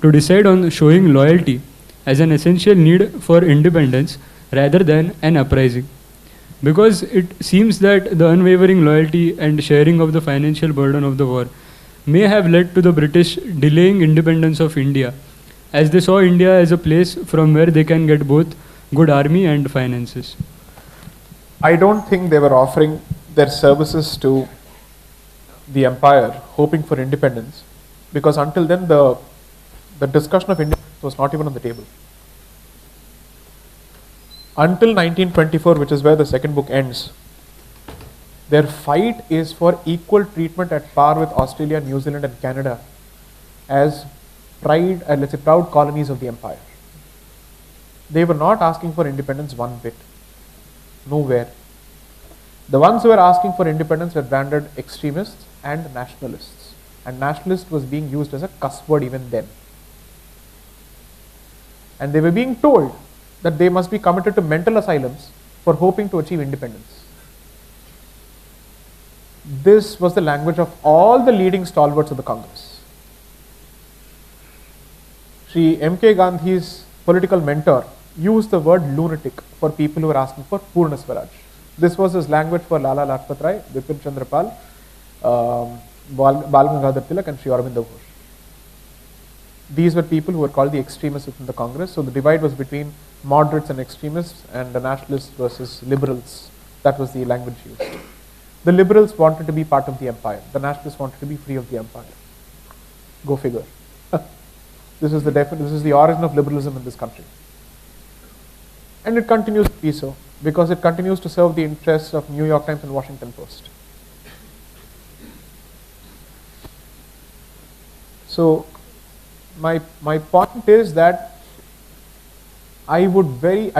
to decide on showing loyalty as an essential need for independence rather than an uprising? Because it seems that the unwavering loyalty and sharing of the financial burden of the war may have led to the British delaying independence of India, as they saw India as a place from where they can get both good army and finances. I don't think they were offering their services to the empire hoping for independence, because until then the discussion of independence was not even on the table. Until 1924, which is where the second book ends, their fight is for equal treatment at par with Australia, New Zealand and Canada as proud colonies of the empire. They were not asking for independence one bit. Nowhere. The ones who were asking for independence were branded extremists and nationalists. And nationalist was being used as a cuss word even then. And they were being told that they must be committed to mental asylums for hoping to achieve independence. This was the language of all the leading stalwarts of the Congress. Shri M.K. Gandhi's political mentor used the word lunatic for people who were asking for Purna Swaraj. This was his language for Lala Lajpat Rai, Bipin Chandra Pal, Bal Gangadhar Tilak and Shri Aurobindo Ghosh. These were people who were called the extremists within the Congress. So the divide was between moderates and extremists and the nationalists versus liberals. That was the language used. The liberals wanted to be part of the empire. The nationalists wanted to be free of the empire. Go figure. This is the origin of liberalism in this country. And it continues to be so, because it continues to serve the interests of New York Times and Washington Post. So my point is that I'd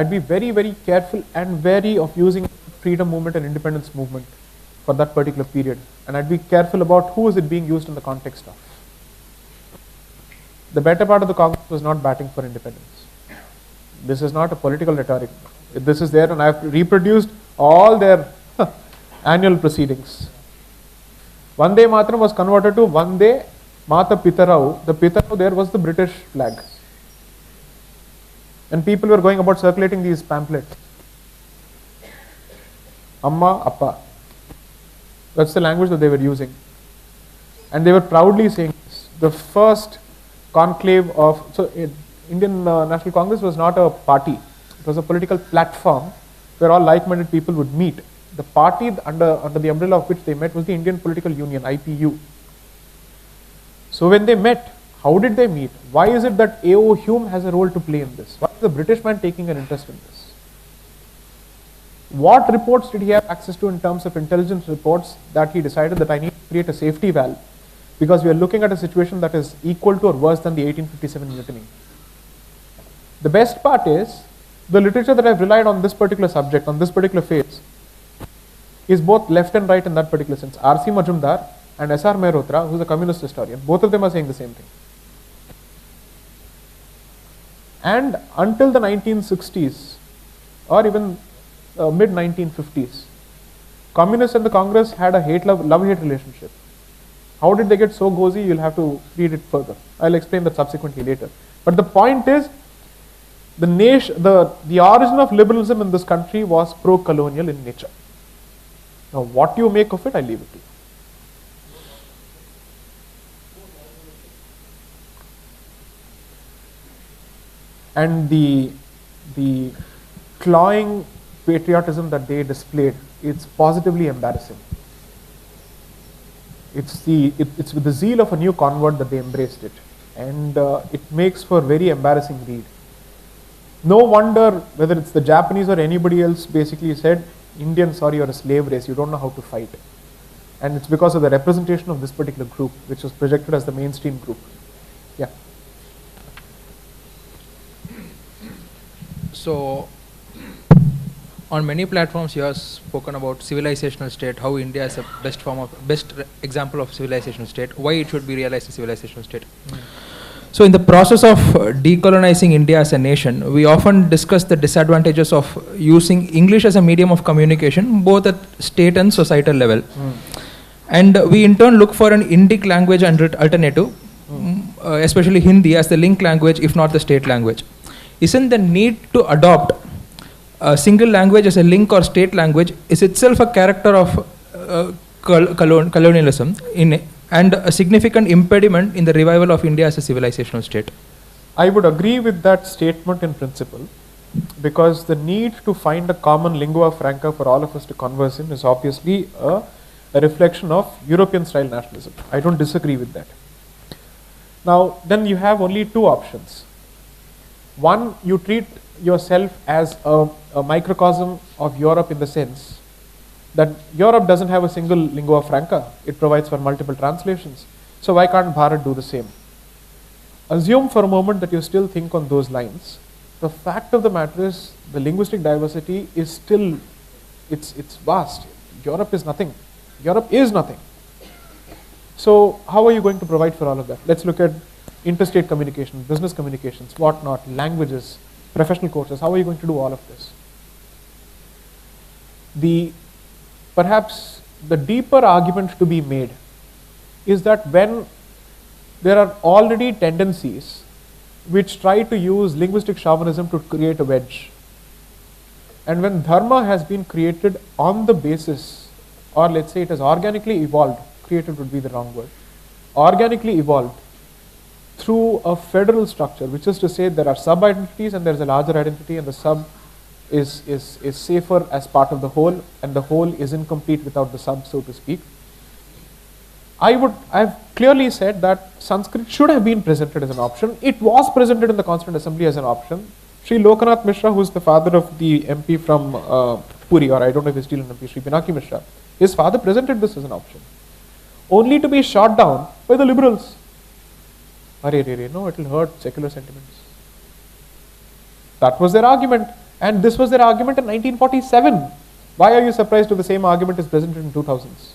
be very, very careful and wary of using freedom movement and independence movement for that particular period. And I'd be careful about who is it being used in the context of. The better part of the Congress was not batting for independence. This is not a political rhetoric. This is there, and I have reproduced all their annual proceedings. Vande Mataram was converted to Vande Mata Pitarau. The Pitarau there was the British flag. And people were going about circulating these pamphlets. Amma, Appa. That's the language that they were using. And they were proudly saying this. The first conclave of, Indian National Congress was not a party. It was a political platform where all like-minded people would meet. The party under the umbrella of which they met was the Indian Political Union, IPU. So when they met, how did they meet? Why is it that A.O. Hume has a role to play in this? Why is the British man taking an interest in this? What reports did he have access to in terms of intelligence reports that he decided that I need to create a safety valve because we are looking at a situation that is equal to or worse than the 1857 mutiny? The best part is, the literature that I've relied on this particular subject, on this particular phase, is both left and right in that particular sense. R.C. Majumdar and S.R. Mehrotra, who's a communist historian, both of them are saying the same thing. And until the 1960s, or even mid-1950s, communists and the Congress had a love-hate relationship. How did they get so cozy? You'll have to read it further. I'll explain that subsequently later. But the point is, the origin of liberalism in this country was pro-colonial in nature. Now, what you make of it, I leave it to you. And the clawing patriotism that they displayed, it's positively embarrassing. It's with the zeal of a new convert that they embraced it, and it makes for very embarrassing read. No wonder whether it's the Japanese or anybody else basically said, Indians, sorry, you're a slave race, you don't know how to fight. And it's because of the representation of this particular group, which was projected as the mainstream group. Yeah. So, on many platforms, you have spoken about civilizational state, how India is a best example of civilizational state, why it should be realized as civilizational state. So, in the process of decolonizing India as a nation, we often discuss the disadvantages of using English as a medium of communication, both at state and societal level. And we in turn look for an Indic language and alternative, especially Hindi as the link language, if not the state language. Isn't the need to adopt a single language as a link or state language is itself a character of colonialism and a significant impediment in the revival of India as a civilizational state? I would agree with that statement in principle, because the need to find a common lingua franca for all of us to converse in is obviously a reflection of European style nationalism. I don't disagree with that. Now, then you have only two options. One, you treat yourself as a microcosm of Europe in the sense that Europe doesn't have a single lingua franca. It provides for multiple translations. So why can't Bharat do the same? Assume for a moment that you still think on those lines. The fact of the matter is the linguistic diversity is still, it's vast. Europe is nothing. Europe is nothing. So how are you going to provide for all of that? Let's look at interstate communication, business communications, whatnot, languages, professional courses. How are you going to do all of this? Perhaps the deeper argument to be made is that when there are already tendencies which try to use linguistic chauvinism to create a wedge, and when dharma has been created on the basis, or let's say it has organically evolved, created would be the wrong word, organically evolved through a federal structure, which is to say there are sub-identities and there is a larger identity, and the sub is safer as part of the whole, and the whole is incomplete without the sub, so to speak. I've clearly said that Sanskrit should have been presented as an option. It was presented in the Constituent Assembly as an option. Sri Lokanath Mishra, who is the father of the MP from Puri, or I don't know if he's still an MP, Sri Pinaki Mishra, his father presented this as an option, only to be shot down by the liberals. No, it will hurt secular sentiments. That was their argument, and this was their argument in 1947. Why are you surprised if the same argument is presented in 2000s?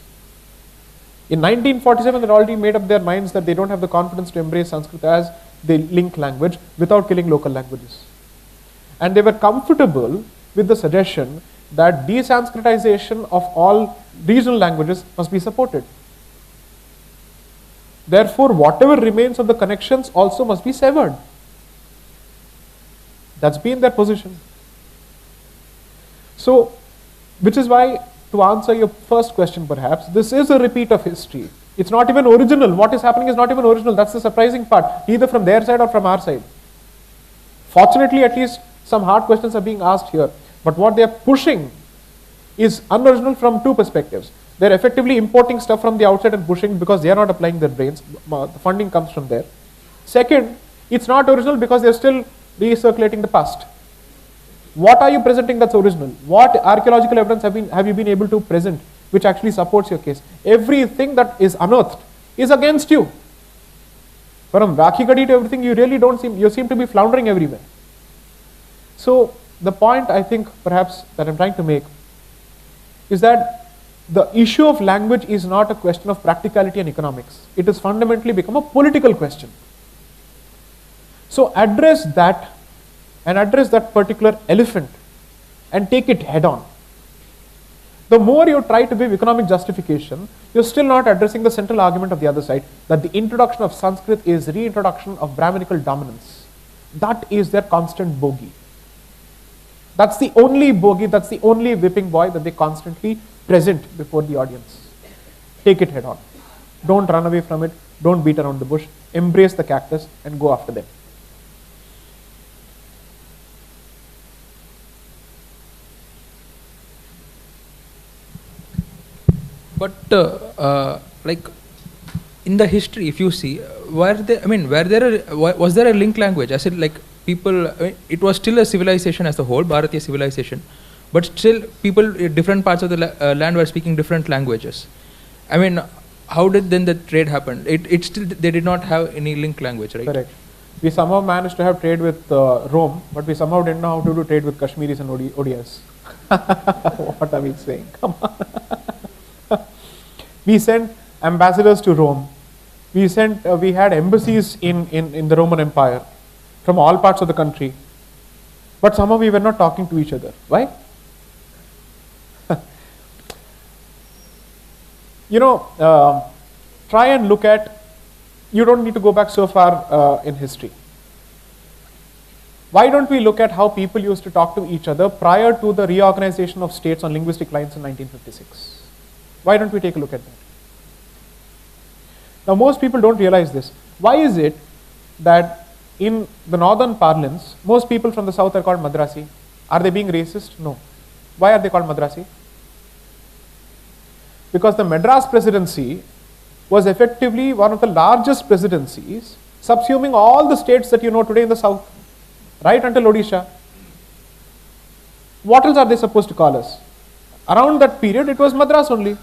In 1947, they already made up their minds that they don't have the confidence to embrace Sanskrit as the link language without killing local languages. And they were comfortable with the suggestion that desanskritization of all regional languages must be supported. Therefore, whatever remains of the connections also must be severed. That's been their position. So, which is why, to answer your first question perhaps, this is a repeat of history. It's not even original. What is happening is not even original. That's the surprising part, either from their side or from our side. Fortunately, at least some hard questions are being asked here. But what they are pushing is unoriginal from two perspectives. They're effectively importing stuff from the outside and pushing because they are not applying their brains. The funding comes from there. Second, it's not original because they're still recirculating the past. What are you presenting that's original? What archaeological evidence have you been able to present which actually supports your case? Everything that is unearthed is against you. From Rakhigadi to everything, you seem to be floundering everywhere. So the point I think perhaps that I'm trying to make is that the issue of language is not a question of practicality and economics. It has fundamentally become a political question. So address that, and address that particular elephant and take it head on. The more you try to give economic justification, you're still not addressing the central argument of the other side, that the introduction of Sanskrit is reintroduction of Brahminical dominance. That is their constant bogey. That's the only bogey, that's the only whipping boy that they constantly present before the audience. Take it head on. Don't run away from it. Don't beat around the bush. Embrace the cactus and go after them. But like in the history, if you see, was there a link language? I said, like, people, it was still a civilization as a whole, Bharatiya civilization, but still people in different parts of the land were speaking different languages. I mean, how did then the trade happen? It still, they did not have any link language, right? Correct. We somehow managed to have trade with Rome, but we somehow didn't know how to do trade with Kashmiris and ODIs. What are we saying? Come on. We sent ambassadors to Rome. We had embassies in the Roman Empire from all parts of the country. But somehow we were not talking to each other. Why? Try and look at, you don't need to go back so far in history. Why don't we look at how people used to talk to each other prior to the reorganization of states on linguistic lines in 1956? Why don't we take a look at that? Now, most people don't realize this. Why is it that in the northern parlance, most people from the south are called Madrasi? Are they being racist? No. Why are they called Madrasi? Because the Madras presidency was effectively one of the largest presidencies, subsuming all the states that you know today in the south, right until Odisha. What else are they supposed to call us? Around that period, it was Madras only.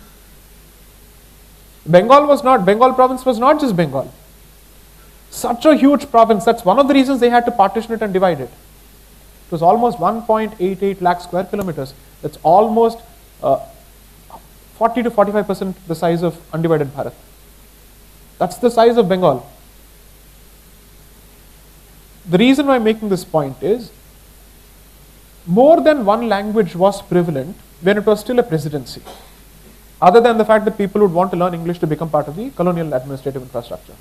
Bengal province was not just Bengal. Such a huge province, that's one of the reasons they had to partition it and divide it. It was almost 1.88 lakh square kilometers. That's almost 40 to 45% the size of undivided Bharat. That's the size of Bengal. The reason why I'm making this point is, more than one language was prevalent when it was still a presidency, other than the fact that people would want to learn English to become part of the colonial administrative infrastructure.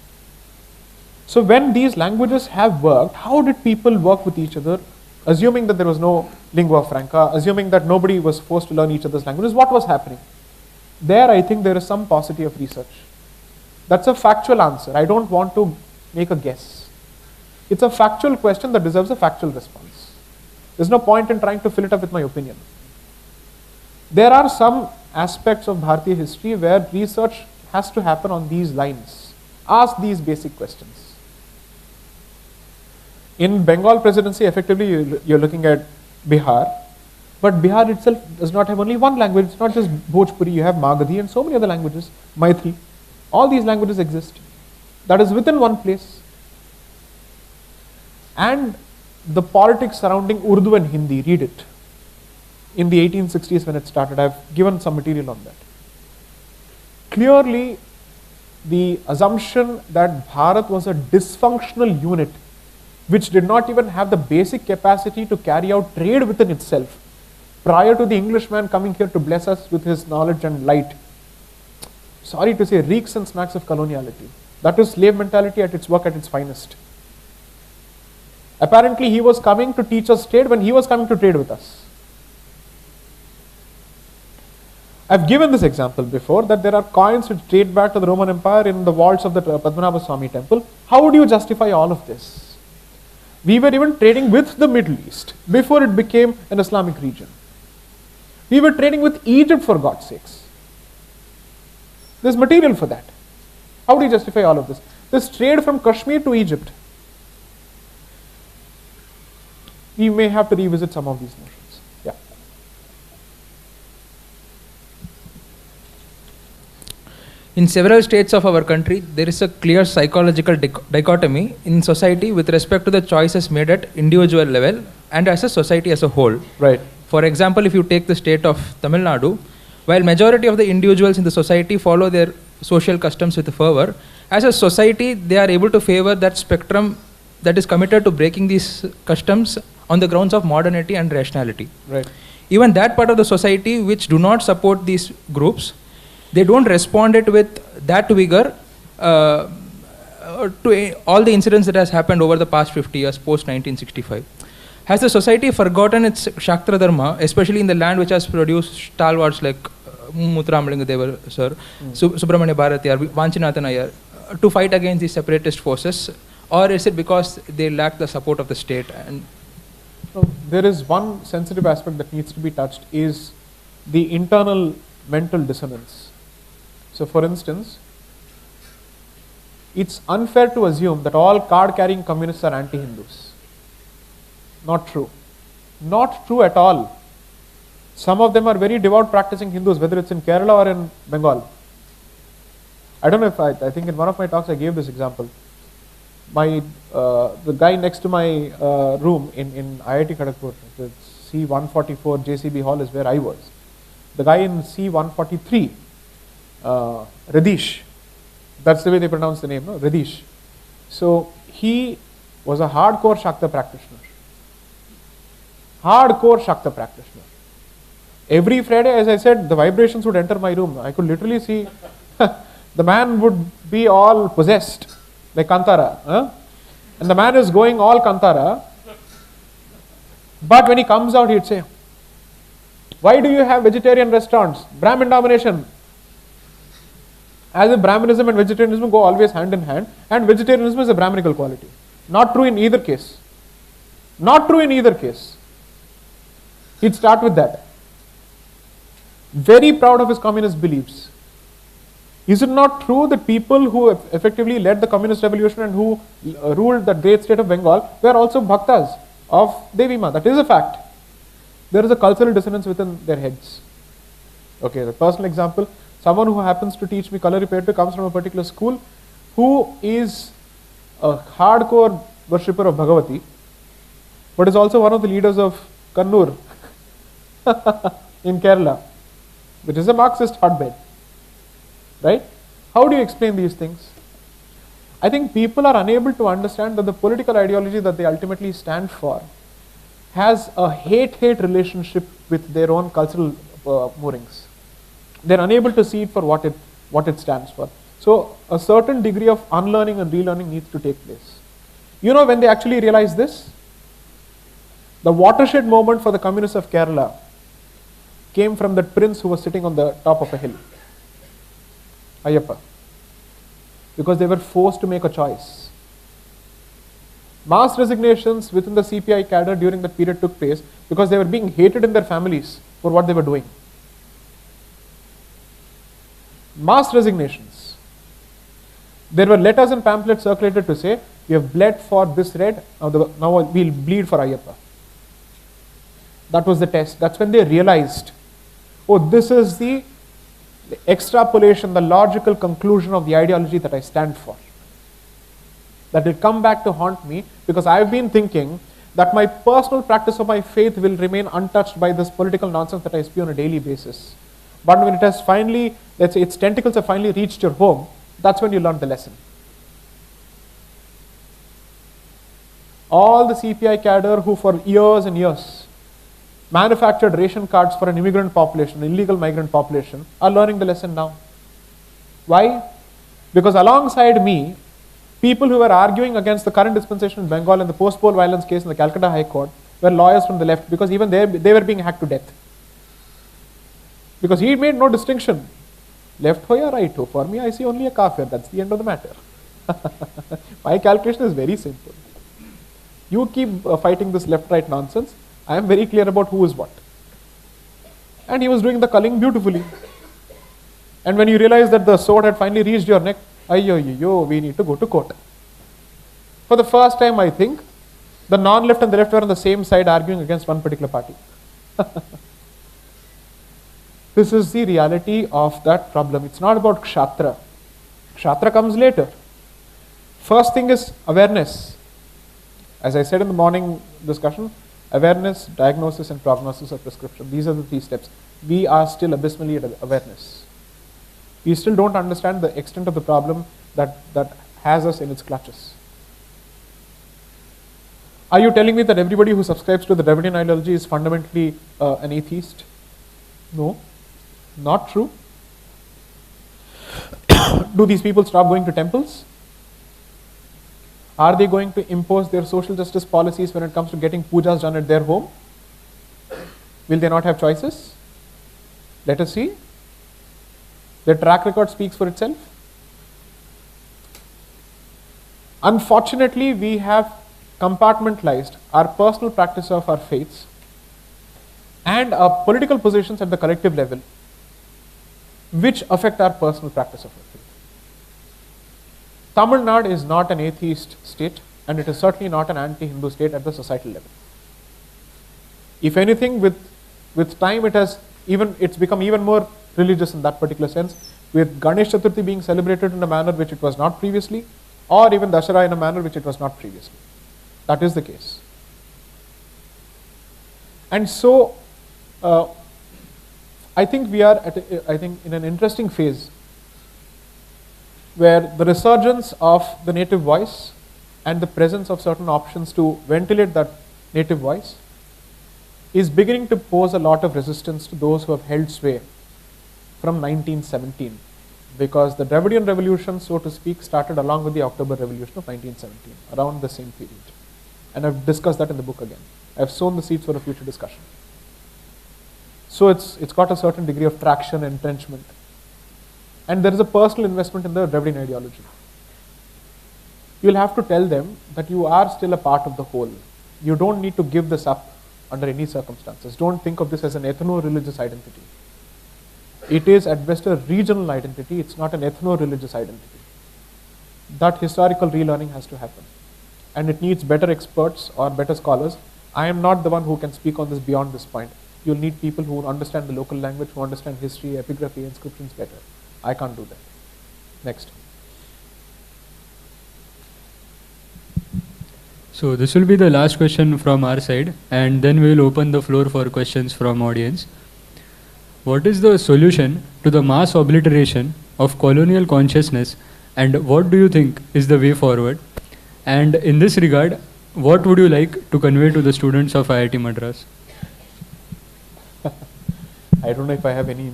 So when these languages have worked, how did people work with each other, assuming that there was no lingua franca, assuming that nobody was forced to learn each other's languages? What was happening? There, I think there is some paucity of research. That's a factual answer. I don't want to make a guess. It's a factual question that deserves a factual response. There's no point in trying to fill it up with my opinion. There are some aspects of Bharatiya history where research has to happen on these lines. Ask these basic questions. In Bengal presidency, effectively, you're looking at Bihar. But Bihar itself does not have only one language. It's not just Bhojpuri. You have Magadhi and so many other languages. Maithili. All these languages exist. That is within one place. And the politics surrounding Urdu and Hindi, read it. In the 1860s when it started, I've given some material on that. Clearly, the assumption that Bharat was a dysfunctional unit which did not even have the basic capacity to carry out trade within itself, prior to the Englishman coming here to bless us with his knowledge and light, sorry to say, reeks and smacks of coloniality. That is slave mentality at its work at its finest. Apparently, he was coming to teach us trade when he was coming to trade with us. I've given this example before, that there are coins which date back to the Roman Empire in the vaults of the Padmanabhaswamy Temple. How would you justify all of this? We were even trading with the Middle East before it became an Islamic region. We were trading with Egypt, for God's sakes. There's material for that. How do you justify all of this? This trade from Kashmir to Egypt. We may have to revisit some of these notions. Yeah. In several states of our country, there is a clear psychological dichotomy in society with respect to the choices made at individual level and as a society as a whole. Right. For example, if you take the state of Tamil Nadu, while majority of the individuals in the society follow their social customs with fervor, as a society they are able to favor that spectrum that is committed to breaking these customs on the grounds of modernity and rationality. Right. Even that part of the society which do not support these groups, they don't respond it with that vigor to all the incidents that has happened over the past 50 years, post 1965. Has the society forgotten its Kshatra Dharma, especially in the land which has produced stalwarts like Muthuramalingam sir, Subramanya Bharatiyar, Vanchinathan Iyer, to fight against these separatist forces? Or is it because they lack the support of the state? And so there is one sensitive aspect that needs to be touched, is the internal mental dissonance. So for instance, it's unfair to assume that all card-carrying communists are anti-Hindus. Not true. Not true at all. Some of them are very devout practicing Hindus, whether it's in Kerala or in Bengal. I don't know if I think in one of my talks I gave this example. The guy next to my room in IIT Kharagpur, the C144 JCB hall is where I was. The guy in C143, Radish, that's the way they pronounce the name, no? Radish. So he was a hardcore Shakta practitioner. Hardcore Shakta practitioner. Every Friday, as I said, the vibrations would enter my room. I could literally see the man would be all possessed, like Kantara. And the man is going all Kantara. But when he comes out, he'd say, why do you have vegetarian restaurants? Brahmin domination. As if Brahminism and vegetarianism go always hand in hand, and vegetarianism is a Brahminical quality. Not true in either case. Not true in either case. He'd start with that. Very proud of his communist beliefs. Is it not true that people who effectively led the communist revolution and who ruled the great state of Bengal were also bhaktas of Devi Ma? That is a fact. There is a cultural dissonance within their heads. Okay, the personal example, someone who happens to teach me color reparative comes from a particular school who is a hardcore worshipper of Bhagavati, but is also one of the leaders of Kannur in Kerala, which is a Marxist hotbed. Right? How do you explain these things? I think people are unable to understand that the political ideology that they ultimately stand for has a hate-hate relationship with their own cultural moorings. They're unable to see it for what it stands for. So a certain degree of unlearning and relearning needs to take place. You know when they actually realize this? The watershed moment for the communists of Kerala came from that prince who was sitting on the top of a hill. Ayyappa. Because they were forced to make a choice. Mass resignations within the CPI cadre during that period took place because they were being hated in their families for what they were doing. Mass resignations. There were letters and pamphlets circulated to say, we have bled for this red, now we'll bleed for Ayyappa. That was the test. That's when they realized, oh, this is the extrapolation, the logical conclusion of the ideology that I stand for. That will come back to haunt me because I've been thinking that my personal practice of my faith will remain untouched by this political nonsense that I spew on a daily basis. But when it has finally, let's say its tentacles have finally reached your home, that's when you learn the lesson. All the CPI cadre who for years and years manufactured ration cards for an immigrant population, an illegal migrant population, are learning the lesson now. Why? Because alongside me, people who were arguing against the current dispensation in Bengal and the post-poll violence case in the Calcutta High Court were lawyers from the left, because even they were being hacked to death. Because he made no distinction. Left ho ya right ho. For me, I see only a kafir. That's the end of the matter. My calculation is very simple. You keep fighting this left-right nonsense. I am very clear about who is what. And he was doing the culling beautifully. And when you realize that the sword had finally reached your neck, ayyo, we need to go to court. For the first time, I think, the non-left and the left were on the same side arguing against one particular party. This is the reality of that problem. It's not about Kshatra. Kshatra comes later. First thing is awareness. As I said in the morning discussion, awareness, diagnosis, and prognosis of prescription. These are the 3 steps. We are still abysmally at awareness. We still don't understand the extent of the problem that has us in its clutches. Are you telling me that everybody who subscribes to the Dravidian ideology is fundamentally an atheist? No, not true. Do these people stop going to temples? Are they going to impose their social justice policies when it comes to getting pujas done at their home? Will they not have choices? Let us see. Their track record speaks for itself. Unfortunately, we have compartmentalized our personal practice of our faiths and our political positions at the collective level, which affect our personal practice of our faith. Tamil Nadu is not an atheist state, and it is certainly not an anti-Hindu state at the societal level. If anything, with time it's become even more religious in that particular sense. with Ganesh Chaturthi being celebrated in a manner which it was not previously, or even Dashara in a manner which it was not previously. That is the case. And so, I think we are in an interesting phase where the resurgence of the native voice and the presence of certain options to ventilate that native voice is beginning to pose a lot of resistance to those who have held sway from 1917, because the Dravidian Revolution, so to speak, started along with the October Revolution of 1917, around the same period. And I've discussed that in the book again. I've sown the seeds for a future discussion. So it's got a certain degree of traction, entrenchment. And there is a personal investment in the Dravidian ideology. You'll have to tell them that you are still a part of the whole. You don't need to give this up under any circumstances. Don't think of this as an ethno-religious identity. It is at best a regional identity. It's not an ethno-religious identity. That historical relearning has to happen. And it needs better experts or better scholars. I am not the one who can speak on this beyond this point. You'll need people who understand the local language, who understand history, epigraphy, inscriptions better. I can't do that. Next. So this will be the last question from our side, and then we will open the floor for questions from audience. What is the solution to the mass obliteration of colonial consciousness, and what do you think is the way forward? And in this regard, what would you like to convey to the students of IIT Madras? I don't know if I have any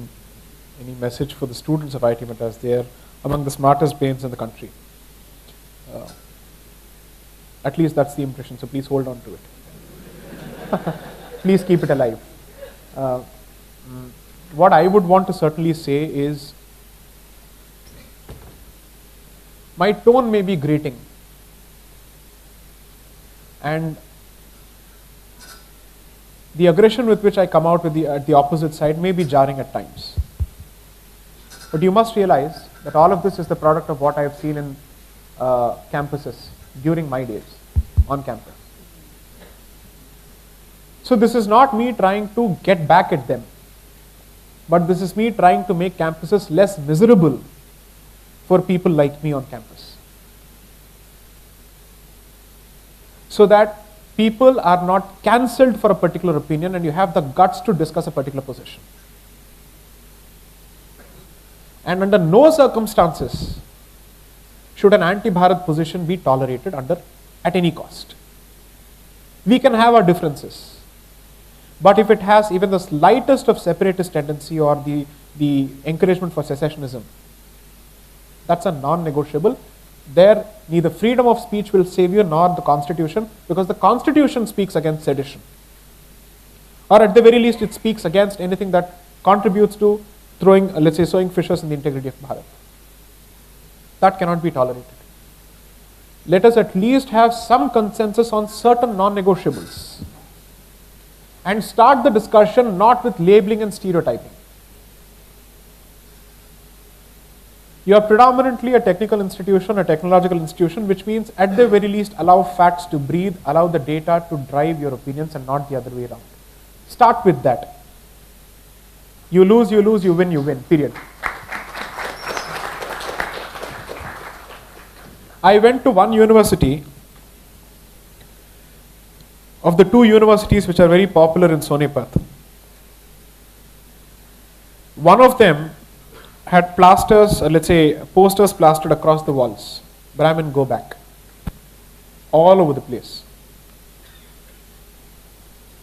message for the students of IIT Madras. They are among the smartest brains in the country. At least that's the impression, so please hold on to it. Please keep it alive. What I would want to certainly say is, my tone may be grating, and the aggression with which I come out with at the opposite side may be jarring at times. But you must realize that all of this is the product of what I have seen in campuses during my days on campus. So this is not me trying to get back at them, but this is me trying to make campuses less miserable for people like me on campus, so that people are not cancelled for a particular opinion and you have the guts to discuss a particular position. And under no circumstances should an anti-Bharat position be tolerated at any cost. We can have our differences, but if it has even the slightest of separatist tendency or the encouragement for secessionism, that's a non-negotiable. There, neither freedom of speech will save you nor the Constitution, because the Constitution speaks against sedition. Or at the very least, it speaks against anything that contributes to sowing fissures in the integrity of Bharat. That cannot be tolerated. Let us at least have some consensus on certain non-negotiables and start the discussion not with labeling and stereotyping. You are predominantly a technical institution, a technological institution, which means at the very least allow facts to breathe, allow the data to drive your opinions and not the other way around. Start with that. You lose, you win, period. I went to one university, of the two universities which are very popular in Sonepat. One of them had posters plastered across the walls. Brahmin, go back. All over the place.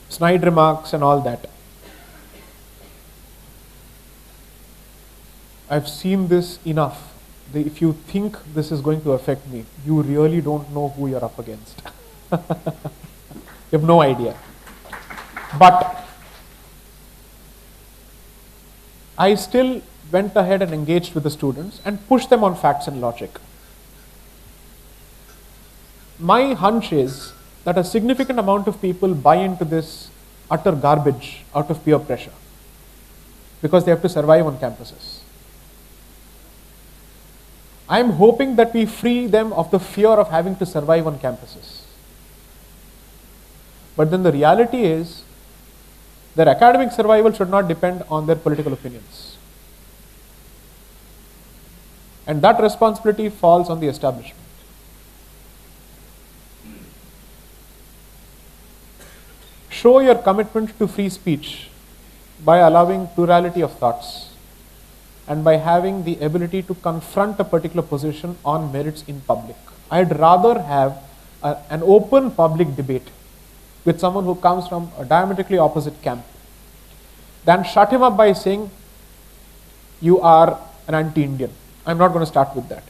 Snide remarks and all that. I've seen this enough. If you think this is going to affect me, you really don't know who you're up against. You have no idea. But I still went ahead and engaged with the students and pushed them on facts and logic. My hunch is that a significant amount of people buy into this utter garbage out of peer pressure because they have to survive on campuses. I am hoping that we free them of the fear of having to survive on campuses. But then the reality is, their academic survival should not depend on their political opinions. And that responsibility falls on the establishment. Show your commitment to free speech by allowing plurality of thoughts and by having the ability to confront a particular position on merits in public. I'd rather have an open public debate with someone who comes from a diametrically opposite camp than shut him up by saying, you are an anti-Indian. I'm not going to start with that.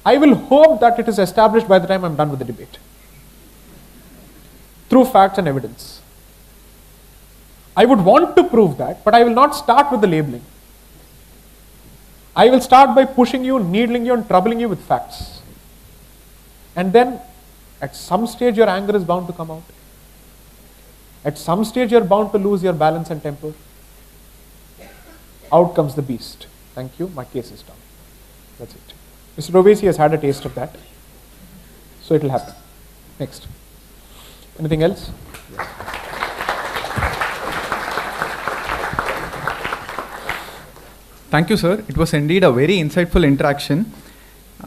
I will hope that it is established by the time I'm done with the debate, through facts and evidence. I would want to prove that, but I will not start with the labeling. I will start by pushing you, needling you, and troubling you with facts. And then, at some stage, your anger is bound to come out. At some stage, you're bound to lose your balance and temper. Out comes the beast. Thank you, my case is done. That's it. Mr. Rovesi has had a taste of that. So it will happen. Next. Anything else? Thank you, sir. It was indeed a very insightful interaction.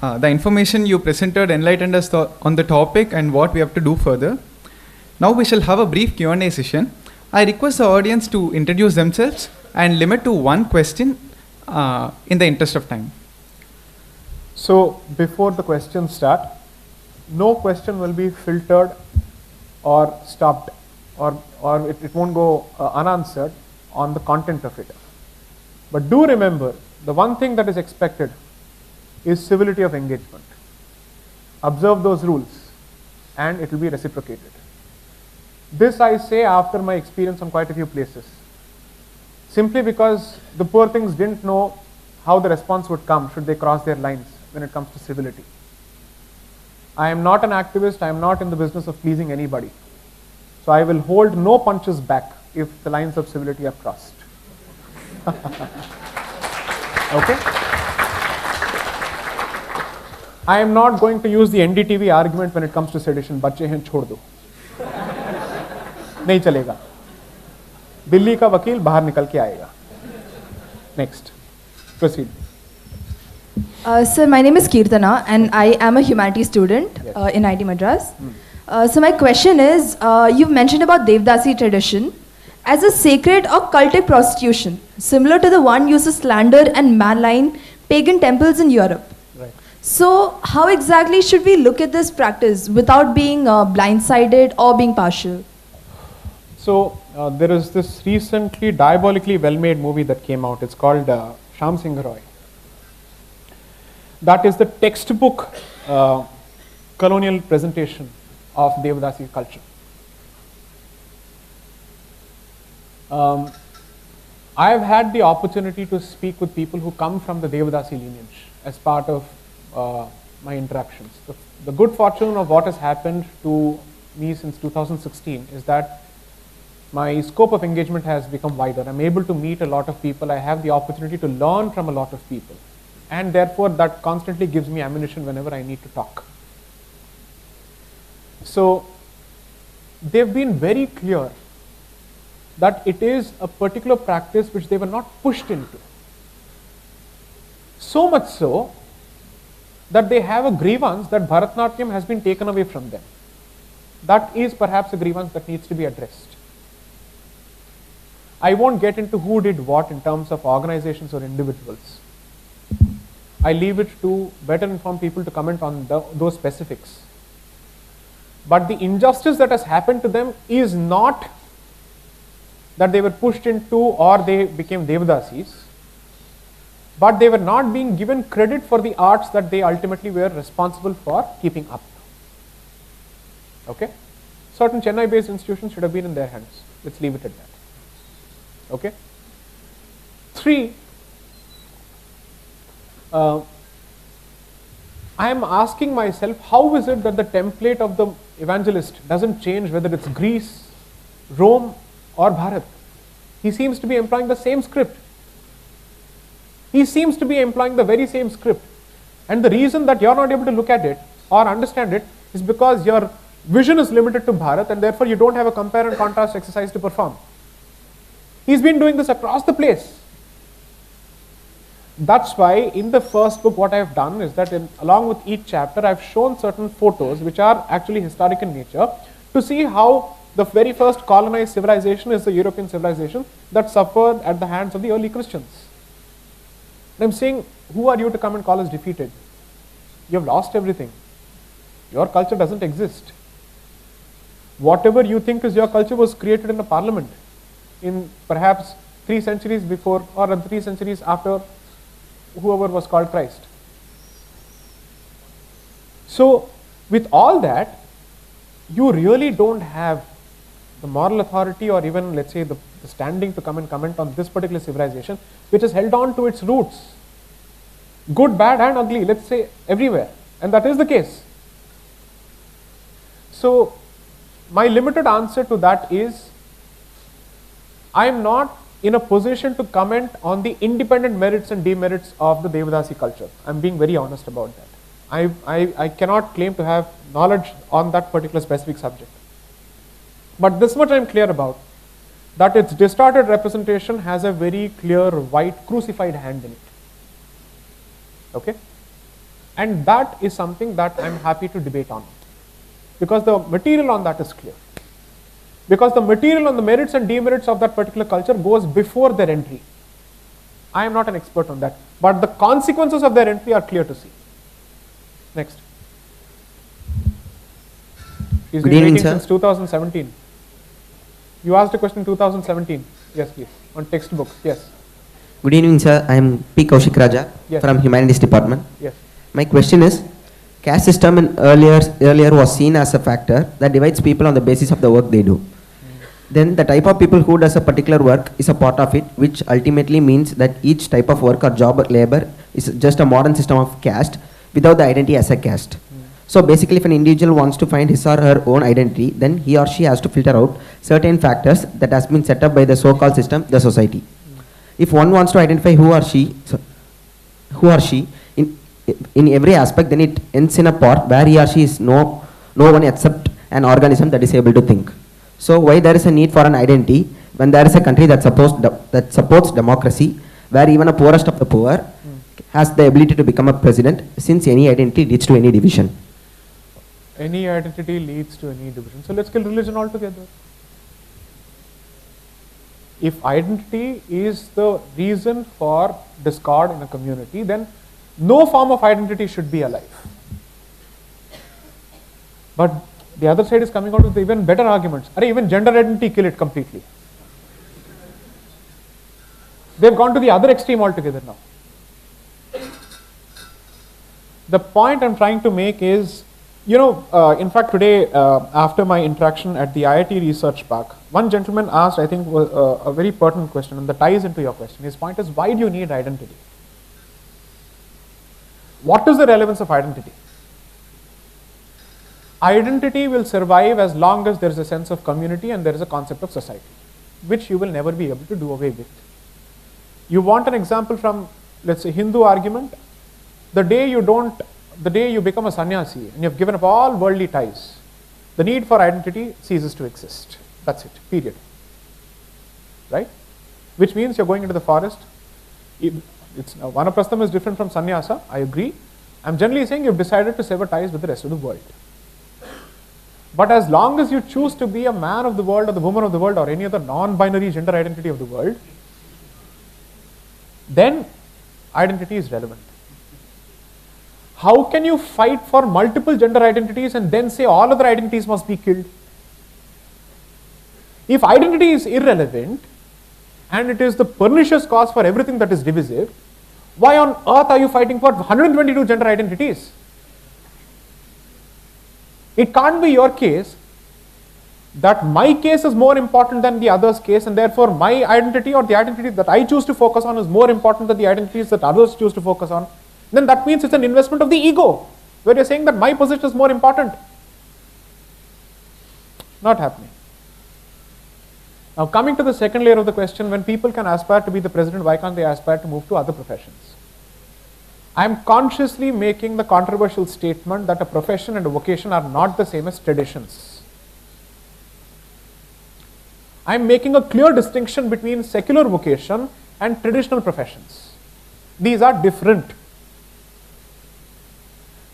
The information you presented enlightened us on the topic and what we have to do further. Now we shall have a brief Q&A session. I request the audience to introduce themselves and limit to one question in the interest of time. So before the questions start, no question will be filtered or stopped, or it won't go unanswered on the content of it. But do remember, the one thing that is expected is civility of engagement. Observe those rules and it will be reciprocated. This I say after my experience on quite a few places. Simply because the poor things didn't know how the response would come should they cross their lines when it comes to civility. I am not an activist, I am not in the business of pleasing anybody. So I will hold no punches back if the lines of civility are crossed. Okay? I am not going to use the NDTV argument when it comes to sedition. बच्चे हैं छोड़ दो. नहीं चलेगा. दिल्ली का वकील बाहर निकल के आएगा. Next. Proceed. Sir, my name is Kirtana and I am a humanities student in IIT Madras. So my question is, you've mentioned about Devdasi tradition as a sacred or cultic prostitution, similar to the one used to slander and malign pagan temples in Europe. Right. So how exactly should we look at this practice without being blindsided or being partial? So there is this recently diabolically well-made movie that came out. It's called Shyam Singh Roy. That is the textbook colonial presentation of Devdasi culture. I have had the opportunity to speak with people who come from the Devdasi lineage as part of my interactions. The good fortune of what has happened to me since 2016 is that my scope of engagement has become wider. I'm able to meet a lot of people. I have the opportunity to learn from a lot of people. And therefore, that constantly gives me ammunition whenever I need to talk. So, they've been very clear that it is a particular practice which they were not pushed into. So much so that they have a grievance that Bharatanatyam has been taken away from them. That is perhaps a grievance that needs to be addressed. I won't get into who did what in terms of organizations or individuals. I leave it to better informed people to comment on those specifics. But the injustice that has happened to them is not that they were pushed into or they became Devdasis, but they were not being given credit for the arts that they ultimately were responsible for keeping up. Okay? Certain Chennai-based institutions should have been in their hands. Let's leave it at that. Okay? 3, I am asking myself, how is it that the template of the evangelist doesn't change whether it's Greece, Rome or Bharat? He seems to be employing the same script. He seems to be employing the very same script. And the reason that you're not able to look at it or understand it is because your vision is limited to Bharat and therefore you don't have a compare and contrast exercise to perform. He's been doing this across the place. That's why in the first book what I have done is that along with each chapter I have shown certain photos which are actually historic in nature to see how the very first colonized civilization is the European civilization that suffered at the hands of the early Christians. And I'm saying, who are you to come and call us defeated? You have lost everything. Your culture doesn't exist. Whatever you think is your culture was created in a parliament in perhaps 3 centuries before or 3 centuries after whoever was called Christ. So with all that, you really don't have the moral authority or even, let's say, the standing to come and comment on this particular civilization which has held on to its roots, good, bad and ugly, let's say everywhere, and that is the case. So my limited answer to that is, I am not in a position to comment on the independent merits and demerits of the Devadasi culture. I am being very honest about that. I cannot claim to have knowledge on that particular specific subject. But this much I am clear about, that its distorted representation has a very clear white crucified hand in it. Okay? And that is something that I am happy to debate on, because the material on that is clear. Because the material on the merits and demerits of that particular culture goes before their entry. I am not an expert on that, but the consequences of their entry are clear to see. Next. He's Good been evening, waiting sir. since 2017. You asked a question in 2017. Yes, please. On textbooks. Yes. Good evening, sir. I am P. Kaushik Raja Yes. from Humanities Department. Yes. My question is, caste system in earlier was seen as a factor that divides people on the basis of the work they do. Then the type of people who does a particular work is a part of it, which ultimately means that each type of work or job or labor is just a modern system of caste without the identity as a caste. So basically, if an individual wants to find his or her own identity, then he or she has to filter out certain factors that has been set up by the so-called system, the society. If one wants to identify who or she in every aspect, then it ends in a part where he or she is no one except an organism that is able to think. So why there is a need for an identity when there is a country that supports democracy, where even a poorest of the poor has the ability to become a president, since any identity leads to any division? Any identity leads to any division. So let's kill religion altogether. If identity is the reason for discord in a community, then no form of identity should be alive. But the other side is coming out with even better arguments. Even gender identity, kill it completely. They've gone to the other extreme altogether now. The point I'm trying to make is, in fact today after my interaction at the IIT Research Park, one gentleman asked, I think, a very pertinent question, and that ties into your question. His point is, why do you need identity? What is the relevance of identity? Identity will survive as long as there is a sense of community and there is a concept of society, which you will never be able to do away with. You want an example from, let's say, Hindu argument? The day you become a sannyasi and you have given up all worldly ties, the need for identity ceases to exist. That's it, period. Right? Which means you're going into the forest. Vanaprastham is different from sannyasa, I agree. I'm generally saying you've decided to sever ties with the rest of the world. But as long as you choose to be a man of the world or the woman of the world or any other non-binary gender identity of the world, then identity is relevant. How can you fight for multiple gender identities and then say all other identities must be killed? If identity is irrelevant and it is the pernicious cause for everything that is divisive, why on earth are you fighting for 122 gender identities? It can't be your case that my case is more important than the other's case, and therefore my identity or the identity that I choose to focus on is more important than the identities that others choose to focus on. Then that means it's an investment of the ego, where you're saying that my position is more important. Not happening. Now coming to the second layer of the question, when people can aspire to be the president, why can't they aspire to move to other professions? I am consciously making the controversial statement that a profession and a vocation are not the same as traditions. I am making a clear distinction between secular vocation and traditional professions. These are different.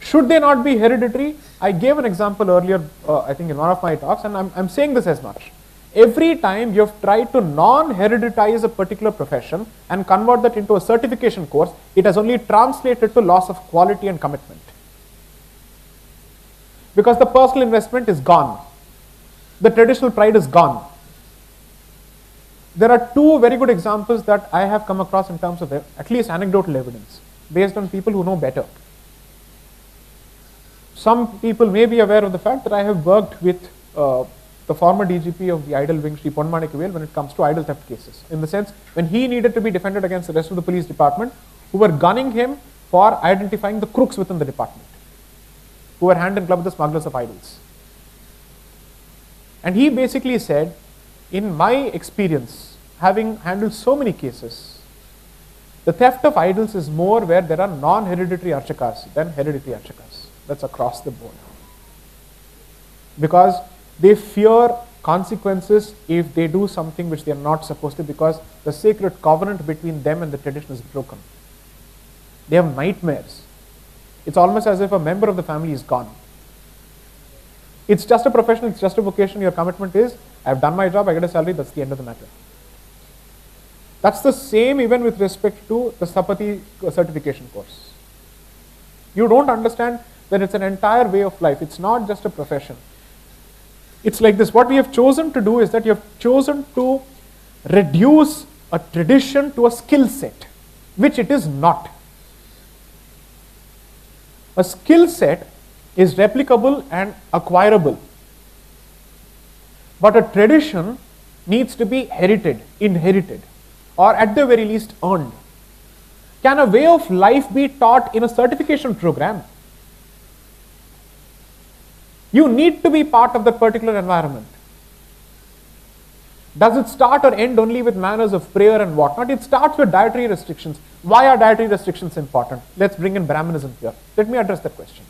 Should they not be hereditary? I gave an example earlier, I think in one of my talks, and I'm saying this as much. Every time you have tried to non-hereditize a particular profession and convert that into a certification course, it has only translated to loss of quality and commitment. Because the personal investment is gone. The traditional pride is gone. There are two very good examples that I have come across in terms of at least anecdotal evidence, based on people who know better. Some people may be aware of the fact that I have worked with the former DGP of the idol wing, Sri Padmanabhaswamy, when it comes to idol theft cases. In the sense, when he needed to be defended against the rest of the police department, who were gunning him for identifying the crooks within the department, who were hand in glove with the smugglers of idols. And he basically said, in my experience, having handled so many cases, the theft of idols is more where there are non-hereditary archakas than hereditary archakas. That's across the board. Because they fear consequences if they do something which they are not supposed to, because the sacred covenant between them and the tradition is broken. They have nightmares. It's almost as if a member of the family is gone. It's just a profession, it's just a vocation. Your commitment is, I've done my job, I get a salary, that's the end of the matter. That's the same even with respect to the Sapati certification course. You don't understand that it's an entire way of life. It's not just a profession. It's like this. What we have chosen to do is that you have chosen to reduce a tradition to a skill set, which it is not. A skill set is replicable and acquirable. But a tradition needs to be inherited, or at the very least earned. Can a way of life be taught in a certification program? You need to be part of that particular environment. Does it start or end only with manners of prayer and whatnot? It starts with dietary restrictions. Why are dietary restrictions important? Let's bring in Brahmanism here. Let me address that question.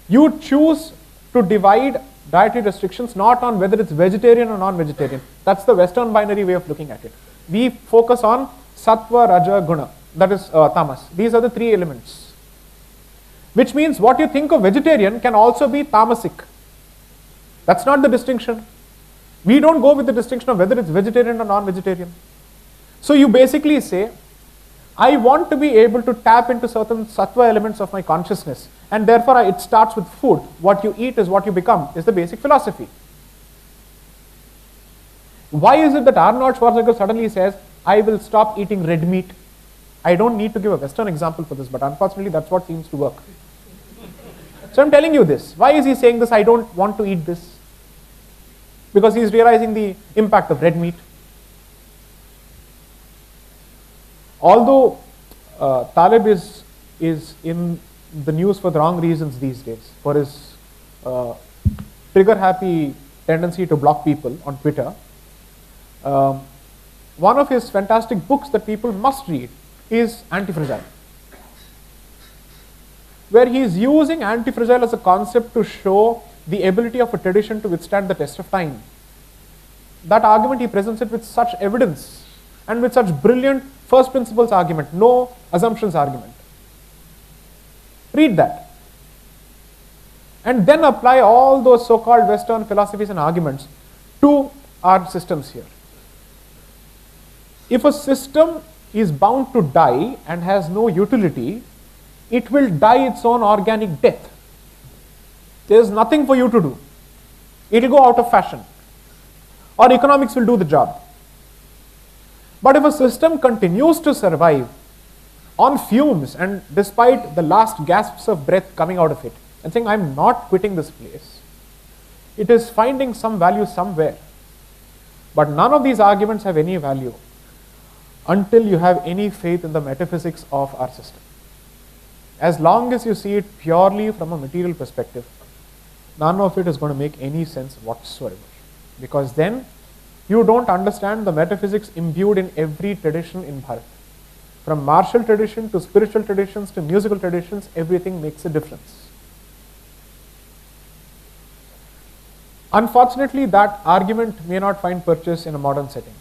You choose to divide dietary restrictions not on whether it's vegetarian or non-vegetarian. That's the Western binary way of looking at it. We focus on sattva, raja, guna. That is tamas. These are the three elements. Which means what you think of vegetarian can also be tamasic. That's not the distinction. We don't go with the distinction of whether it's vegetarian or non-vegetarian. So you basically say, I want to be able to tap into certain sattva elements of my consciousness, and therefore it starts with food. What you eat is what you become, is the basic philosophy. Why is it that Arnold Schwarzenegger suddenly says, I will stop eating red meat? I don't need to give a Western example for this, but unfortunately that's what seems to work. So I'm telling you this. Why is he saying this? I don't want to eat this. Because he's realizing the impact of red meat. Although Talib is in the news for the wrong reasons these days, for his trigger-happy tendency to block people on Twitter, one of his fantastic books that people must read is Anti-Fragile, where he is using anti-fragile as a concept to show the ability of a tradition to withstand the test of time. That argument, he presents it with such evidence and with such brilliant first principles argument, no assumptions argument. Read that. And then apply all those so-called Western philosophies and arguments to our systems here. If a system is bound to die and has no utility, it will die its own organic death. There is nothing for you to do. It will go out of fashion. Or economics will do the job. But if a system continues to survive on fumes and despite the last gasps of breath coming out of it and saying, I'm not quitting this place, it is finding some value somewhere. But none of these arguments have any value until you have any faith in the metaphysics of our system. As long as you see it purely from a material perspective, none of it is going to make any sense whatsoever. Because then you don't understand the metaphysics imbued in every tradition in Bharat. From martial tradition to spiritual traditions to musical traditions, everything makes a difference. Unfortunately, that argument may not find purchase in a modern setting.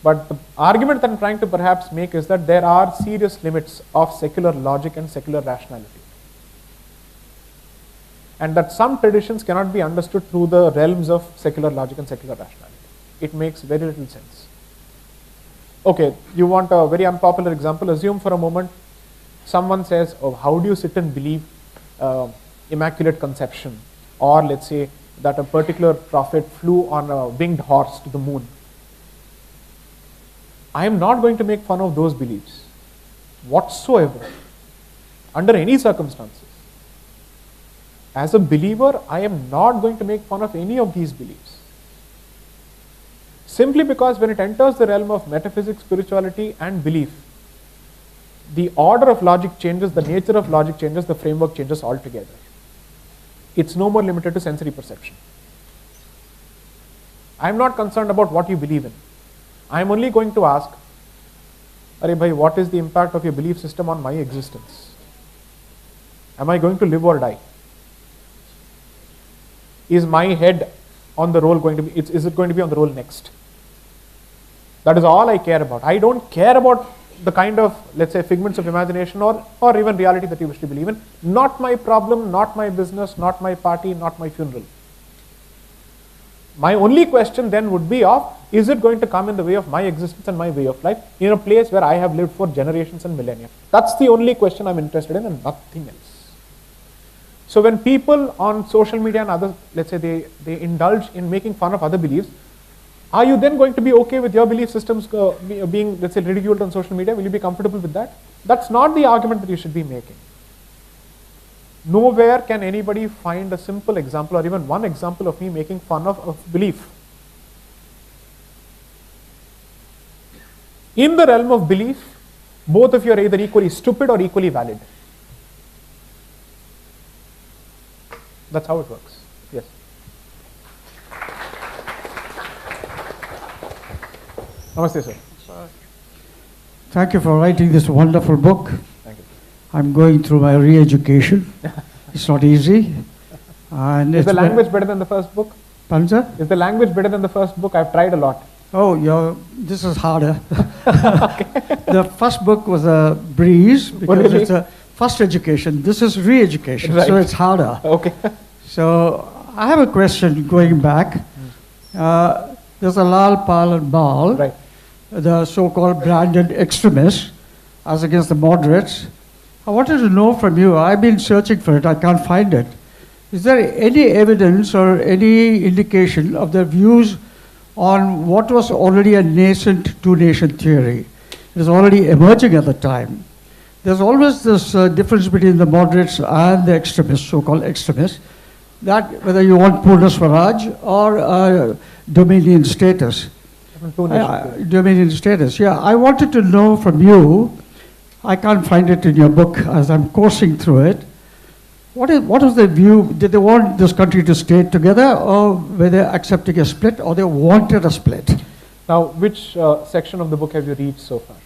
But the argument that I'm trying to perhaps make is that there are serious limits of secular logic and secular rationality. And that some traditions cannot be understood through the realms of secular logic and secular rationality. It makes very little sense. Okay, you want a very unpopular example. Assume for a moment someone says, oh, how do you sit and believe immaculate conception? Or let's say that a particular prophet flew on a winged horse to the moon. I am not going to make fun of those beliefs whatsoever, under any circumstances. As a believer, I am not going to make fun of any of these beliefs. Simply because when it enters the realm of metaphysics, spirituality and belief, the order of logic changes, the nature of logic changes, the framework changes altogether. It's no more limited to sensory perception. I'm not concerned about what you believe in. I'm only going to ask, Arey bhai, what is the impact of your belief system on my existence? Am I going to live or die? Is my head on the roll going to be, is it going to be on the roll next? That is all I care about. I don't care about the kind of, let's say, figments of imagination or even reality that you wish to believe in. Not my problem, not my business, not my party, not my funeral. My only question then would be of, is it going to come in the way of my existence and my way of life in a place where I have lived for generations and millennia? That's the only question I'm interested in and nothing else. So when people on social media and other, let's say they indulge in making fun of other beliefs, are you then going to be okay with your belief systems being, let's say, ridiculed on social media? Will you be comfortable with that? That's not the argument that you should be making. Nowhere can anybody find a simple example or even one example of me making fun of belief. In the realm of belief, both of you are either equally stupid or equally valid. That's how it works. Yes. Namaste, sir. Thank you for writing this wonderful book. Thank you. I'm going through my re-education. It's not easy. And Is the language better than the first book? Pardon, sir? Is the language better than the first book? I've tried a lot. Oh, this is harder. The first book was a breeze because really? it's a first education. This is re-education, Right. so it's harder. Okay. So I have a question going back. There's a Lal, Pal and Bal, Right. the so-called branded extremists as against the moderates. I wanted to know from you, I've been searching for it, I can't find it. Is there any evidence or any indication of their views on what was already a nascent two-nation theory? It was already emerging at the time. There's always this difference between the moderates and the extremists, so-called extremists, that whether you want Purna Swaraj or Dominion status. Dominion status, yeah. I wanted to know from you, I can't find it in your book as I'm coursing through it. What was their view? Did they want this country to stay together, or were they accepting a split, or they wanted a split? Now, which section of the book have you reached so far?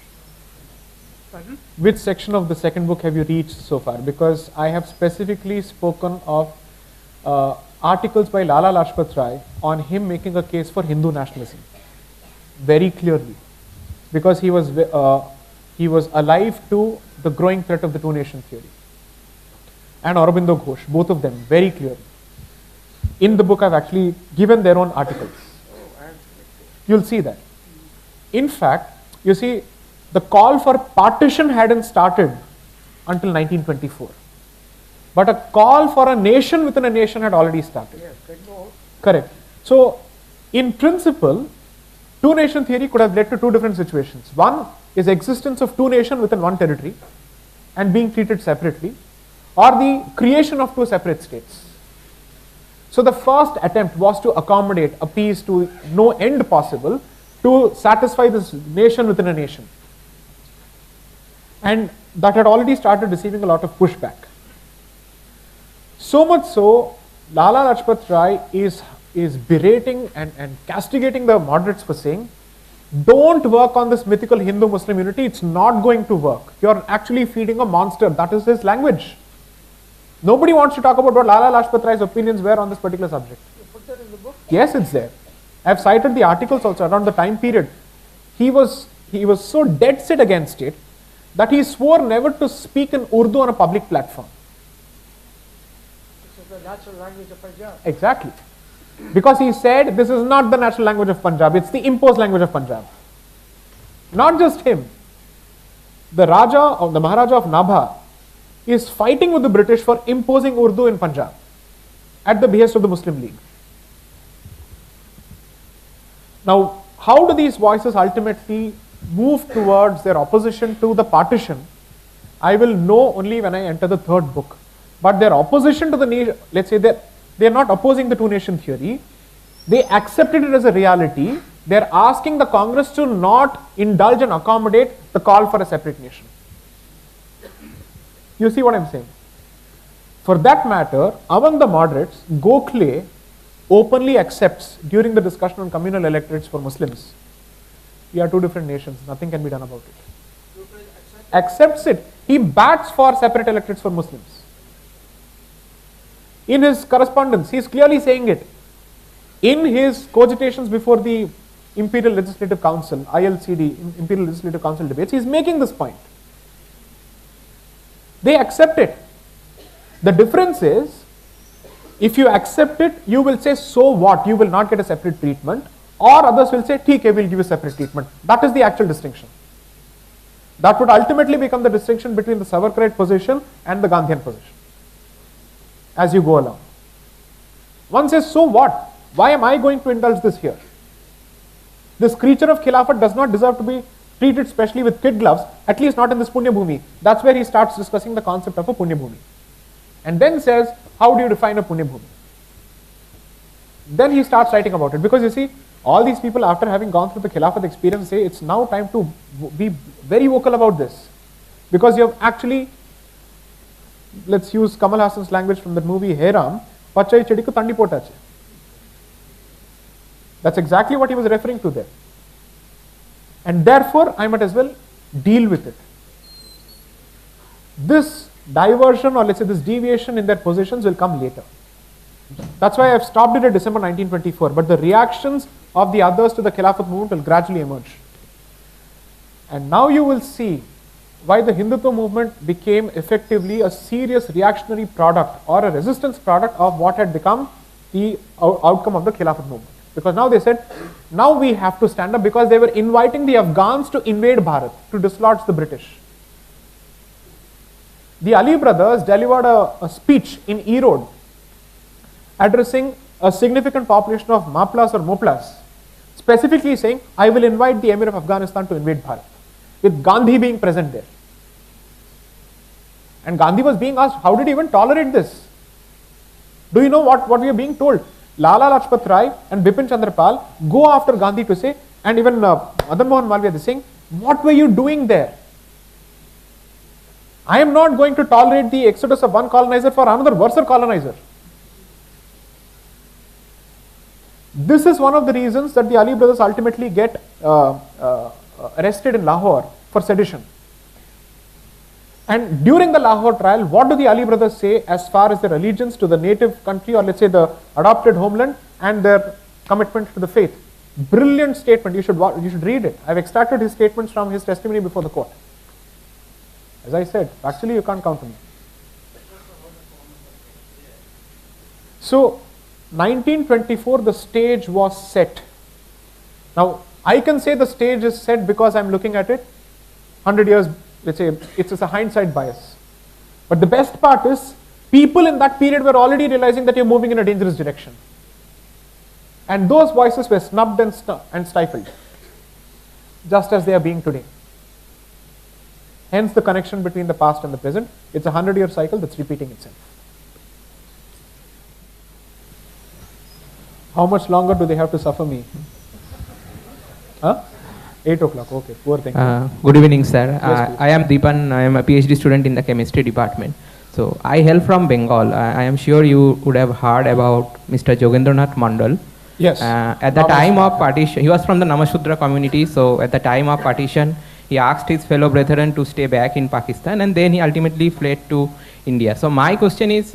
Pardon? Which section of the second book have you reached so far? Because I have specifically spoken of articles by Lala Lajpat Rai on him making a case for Hindu nationalism very clearly, because he was alive to the growing threat of the two-nation theory. And Aurobindo Ghosh, both of them, very clearly. In the book, I've actually given their own articles. You'll see that. In fact, you see, the call for partition hadn't started until 1924. But a call for a nation within a nation had already started. Correct. So, in principle, two-nation theory could have led to two different situations. One is existence of two nations within one territory and being treated separately, or the creation of two separate states. So the first attempt was to accommodate a peace to no end possible to satisfy this nation within a nation. And that had already started receiving a lot of pushback. So much so, Lala Lajpat Rai is berating and castigating the moderates for saying, don't work on this mythical Hindu-Muslim unity, it's not going to work. You're actually feeding a monster. That is his language. Nobody wants to talk about what Lala Lajpat Rai's opinions were on this particular subject. You put that in the book? Yes, it's there. I've cited the articles also around the time period. he was so dead set against it that he swore never to speak in Urdu on a public platform. This is the natural language of Punjab. Exactly. Because he said this is not the natural language of Punjab, it's the imposed language of Punjab. Not just him. The Maharaja of Nabha is fighting with the British for imposing Urdu in Punjab at the behest of the Muslim League. Now, how do these voices ultimately move towards their opposition to the partition? I will know only when I enter the third book. But their opposition to the nation, let's say they are not opposing the two-nation theory, they accepted it as a reality. They are asking the Congress to not indulge and accommodate the call for a separate nation. You see what I am saying? For that matter, among the moderates, Gokhale openly accepts during the discussion on communal electorates for Muslims. We are two different nations, nothing can be done about it. Accepts it. He bats for separate electorates for Muslims. In his correspondence, he is clearly saying it. In his cogitations before the Imperial Legislative Council, ILCD, Imperial Legislative Council debates, he is making this point. They accept it. The difference is, if you accept it, you will say, so what? You will not get a separate treatment. Or others will say, TK will give you separate treatment. That is the actual distinction. That would ultimately become the distinction between the Savarkarite position and the Gandhian position as you go along. One says, so what? Why am I going to indulge this here? This creature of Khilafat does not deserve to be treated specially with kid gloves, at least not in this Punya Bhumi. That's where he starts discussing the concept of a Punya Bhumi. And then says, how do you define a Punya Bhumi? Then he starts writing about it, because you see, all these people, after having gone through the Khilafat experience, say it's now time to be very vocal about this. Because you have actually, let's use Kamal Hassan's language from the movie Heram, Pachai Chediku Tandi Potache. That's exactly what he was referring to there. And therefore, I might as well deal with it. This diversion, or let's say this deviation in their positions, will come later. That's why I've stopped it at December 1924. But the reactions of the others to the Khilafat movement will gradually emerge. And now you will see why the Hindutva movement became effectively a serious reactionary product or a resistance product of what had become the outcome of the Khilafat movement. Because now they said, now we have to stand up, because they were inviting the Afghans to invade Bharat, to dislodge the British. The Ali brothers delivered a speech in Erode addressing a significant population of Maplas or Moplas, specifically saying, I will invite the Emir of Afghanistan to invade Bharat, with Gandhi being present there. And Gandhi was being asked, how did he even tolerate this? Do you know what we are being told? Lala Lajpat Rai and Bipin Chandrapal go after Gandhi to say, and even Madan Mohan Malviya is saying, what were you doing there? I am not going to tolerate the exodus of one colonizer for another worse colonizer. This is one of the reasons that the Ali brothers ultimately get arrested in Lahore for sedition. And during the Lahore trial, what do the Ali brothers say as far as their allegiance to the native country, or let's say the adopted homeland, and their commitment to the faith? Brilliant statement. You should read it. I've extracted his statements from his testimony before the court. As I said, actually you can't count on me. So, 1924, the stage was set. Now, I can say the stage is set because I'm looking at it 100 years, let's say, it's a hindsight bias. But the best part is, people in that period were already realizing that you're moving in a dangerous direction. And those voices were snubbed and stifled, just as they are being today. Hence the connection between the past and the present. It's a 100-year cycle that's repeating itself. How much longer do they have to suffer me? Huh? 8 o'clock, okay, poor thing. Good evening, sir. Yes, I am Deepan. I am a PhD student in the chemistry department. So I hail from Bengal. I am sure you would have heard about Mr. Jogendranath Mandal. Yes. At the time of partition, he was from the Namashudra community. So at the time of partition, he asked his fellow brethren to stay back in Pakistan, and then he ultimately fled to India. So my question is,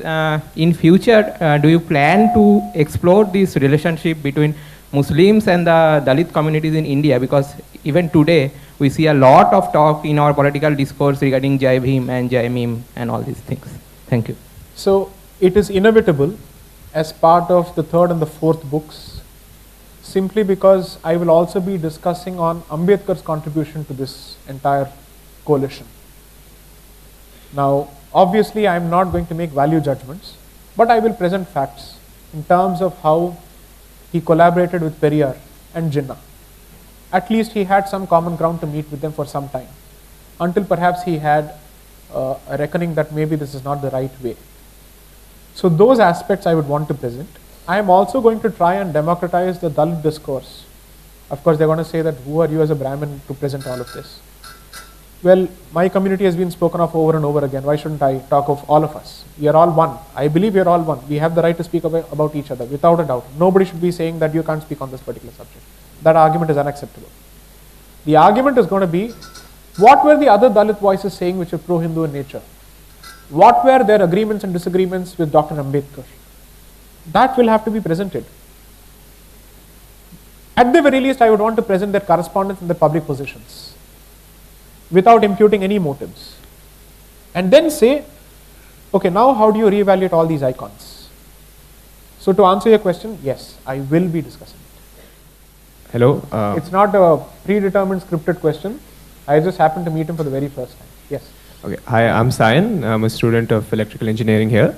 in future, do you plan to explore this relationship between Muslims and the Dalit communities in India, because even today we see a lot of talk in our political discourse regarding Jai Bhim and Jai Mim and all these things. Thank you. So it is inevitable as part of the third and the fourth books, simply because I will also be discussing on Ambedkar's contribution to this entire coalition. Now, obviously I am not going to make value judgments, but I will present facts in terms of how he collaborated with Periyar and Jinnah. At least he had some common ground to meet with them for some time, until perhaps he had a reckoning that maybe this is not the right way. So those aspects I would want to present. I am also going to try and democratize the Dalit discourse. Of course, they're going to say that who are you as a Brahmin to present all of this? Well, my community has been spoken of over and over again. Why shouldn't I talk of all of us? We are all one. I believe we are all one. We have the right to speak about each other, without a doubt. Nobody should be saying that you can't speak on this particular subject. That argument is unacceptable. The argument is going to be, what were the other Dalit voices saying which are pro-Hindu in nature? What were their agreements and disagreements with Dr. Ambedkar? That will have to be presented. At the very least, I would want to present their correspondence and their public positions, without imputing any motives. And then say, okay, now how do you reevaluate all these icons? So to answer your question, yes, I will be discussing it. Hello. It's not a predetermined scripted question. I just happened to meet him for the very first time. Yes. Okay. Hi, I'm Sayan. I'm a student of electrical engineering here.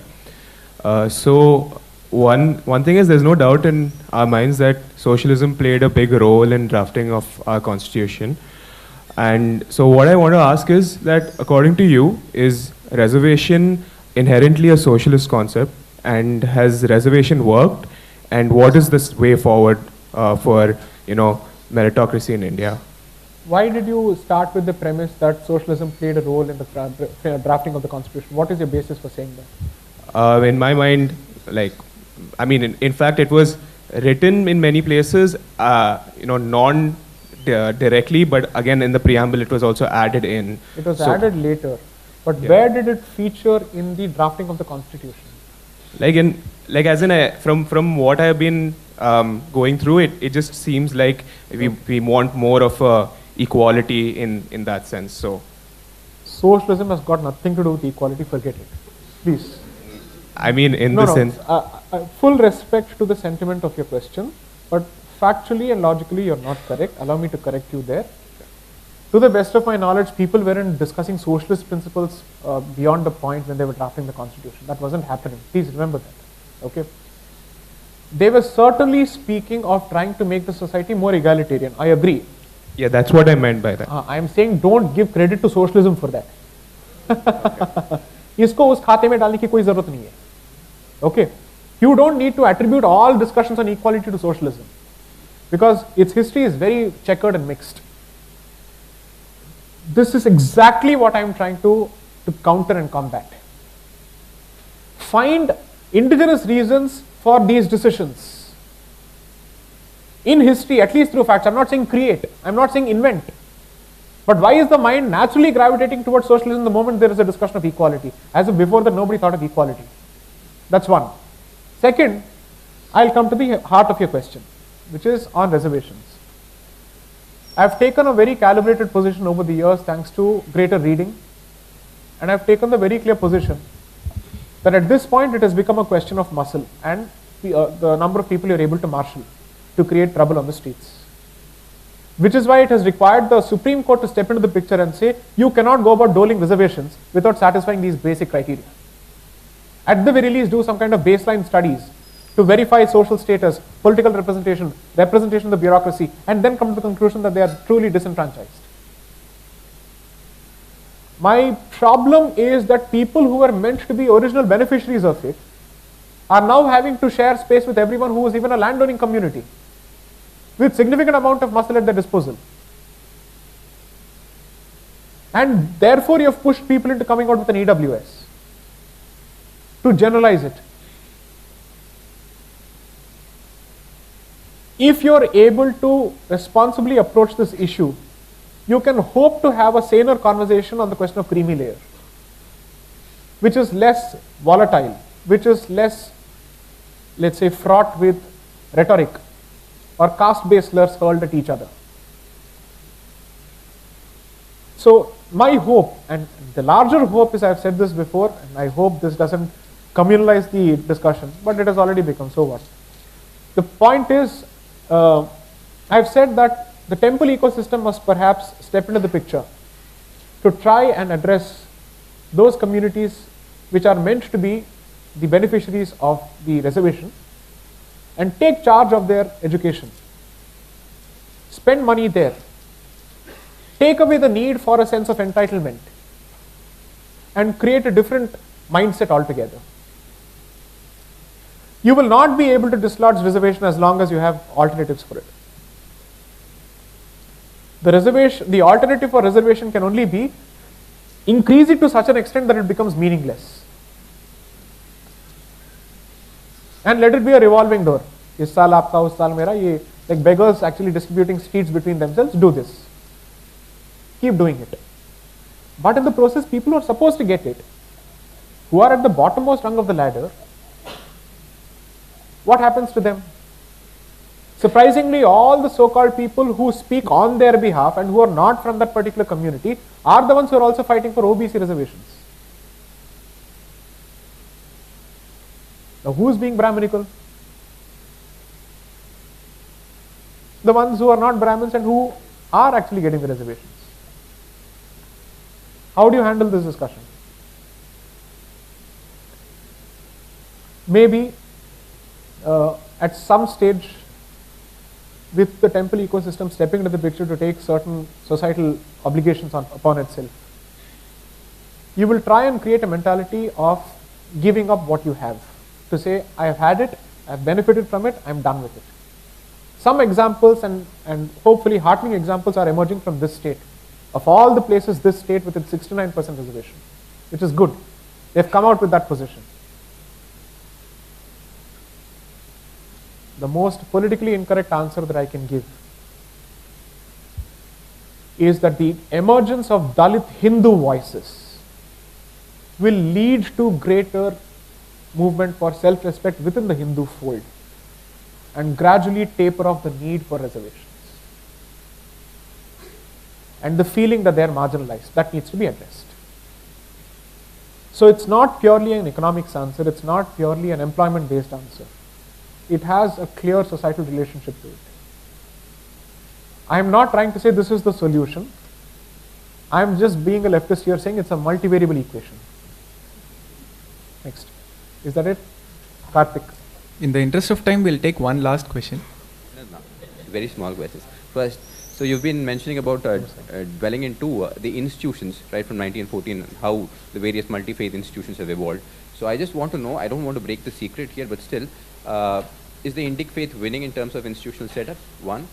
So one thing is, there's no doubt in our minds that socialism played a big role in drafting of our constitution. And so what I want to ask is that, according to you, is reservation inherently a socialist concept, and has reservation worked, and what is this way forward for meritocracy in India? Why did you start with the premise that socialism played a role in the drafting of the constitution? What is your basis for saying that? In my mind, in fact, it was written in many places, directly, but again in the preamble it was also added in. It was added later, but where did it feature in the drafting of the constitution? From what I have been going through, it just seems like we want more of a equality in that sense. So socialism has got nothing to do with equality. Forget it, please. Sense. Full respect to the sentiment of your question, but factually and logically you're not correct. Allow me to correct you there. To the best of my knowledge, people weren't discussing socialist principles beyond the point when they were drafting the constitution. That wasn't happening. Please remember that. Okay. They were certainly speaking of trying to make the society more egalitarian. I agree. Yeah, that's what I meant by that. I am saying don't give credit to socialism for that. इसको उस खाते में डालने की कोई जरूरत नहीं है. Okay. You don't need to attribute all discussions on equality to socialism, because its history is very checkered and mixed. This is exactly what I am trying to counter and combat. Find indigenous reasons for these decisions in history, at least through facts. I'm not saying create, I'm not saying invent. But why is the mind naturally gravitating towards socialism the moment there is a discussion of equality? As if before that nobody thought of equality. That's one. Second, I'll come to the heart of your question, which is on reservations. I've taken a very calibrated position over the years thanks to greater reading, and I've taken the very clear position that at this point it has become a question of muscle and the number of people you're able to marshal to create trouble on the streets. Which is why it has required the Supreme Court to step into the picture and say, you cannot go about doling reservations without satisfying these basic criteria. At the very least, do some kind of baseline studies to verify social status, political representation, representation of the bureaucracy, and then come to the conclusion that they are truly disenfranchised. My problem is that people who were meant to be original beneficiaries of it are now having to share space with everyone who is even a landowning community, with significant amount of muscle at their disposal. And therefore you have pushed people into coming out with an EWS. To generalize it. If you are able to responsibly approach this issue, you can hope to have a saner conversation on the question of creamy layer, which is less volatile, which is less, let's say, fraught with rhetoric or caste-based slurs hurled at each other. So my hope, and the larger hope is, I've said this before, and I hope this doesn't communalize the discussion, but it has already become, so what. The point is, I've said that the temple ecosystem must perhaps step into the picture to try and address those communities which are meant to be the beneficiaries of the reservation and take charge of their education. Spend money there. Take away the need for a sense of entitlement and create a different mindset altogether. You will not be able to dislodge reservation as long as you have alternatives for it. The alternative for reservation can only be increase it to such an extent that it becomes meaningless. And let it be a revolving door. Is saal aapka, us saal mera, ye, like beggars actually distributing seats between themselves, do this. Keep doing it. But in the process, people who are supposed to get it, who are at the bottommost rung of the ladder, what happens to them? Surprisingly, all the so-called people who speak on their behalf and who are not from that particular community are the ones who are also fighting for OBC reservations. Now, who is being Brahminical? The ones who are not Brahmins and who are actually getting the reservations. How do you handle this discussion? Maybe at some stage, with the temple ecosystem stepping into the picture to take certain societal obligations upon itself, you will try and create a mentality of giving up what you have. To say, I have had it, I have benefited from it, I am done with it. Some examples and hopefully heartening examples are emerging from this state. Of all the places, this state with its 69% reservation, which is good. They have come out with that position. The most politically incorrect answer that I can give is that the emergence of Dalit Hindu voices will lead to greater movement for self-respect within the Hindu fold and gradually taper off the need for reservations and the feeling that they are marginalized. That needs to be addressed. So it's not purely an economics answer, it's not purely an employment-based answer. It has a clear societal relationship to it. I am not trying to say this is the solution. I am just being a leftist here saying it's a multivariable equation. Next. Is that it? Karthik. In the interest of time, we'll take one last question. No. Very small questions. First, so you've been mentioning about dwelling into the institutions, right, from 1914, how the various multi-faith institutions have evolved. So I just want to know, I don't want to break the secret here, but still, is the Indic faith winning in terms of institutional setup? One.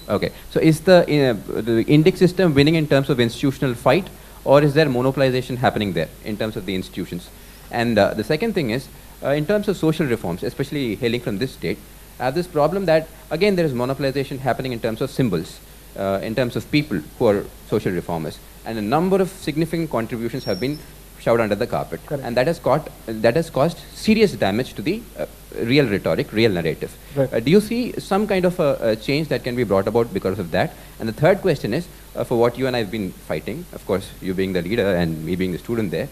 Okay. So is the Indic system winning in terms of institutional fight, or is there monopolization happening there in terms of the institutions? And the second thing is, in terms of social reforms, especially hailing from this state, I have this problem that, again, there is monopolization happening in terms of symbols, in terms of people who are social reformers. And a number of significant contributions have been shoved under the carpet. Correct. And that has caused serious damage to the real rhetoric, real narrative. Right. Do you see some kind of a change that can be brought about because of that? And the third question is, for what you and I have been fighting, of course, you being the leader and me being the student there,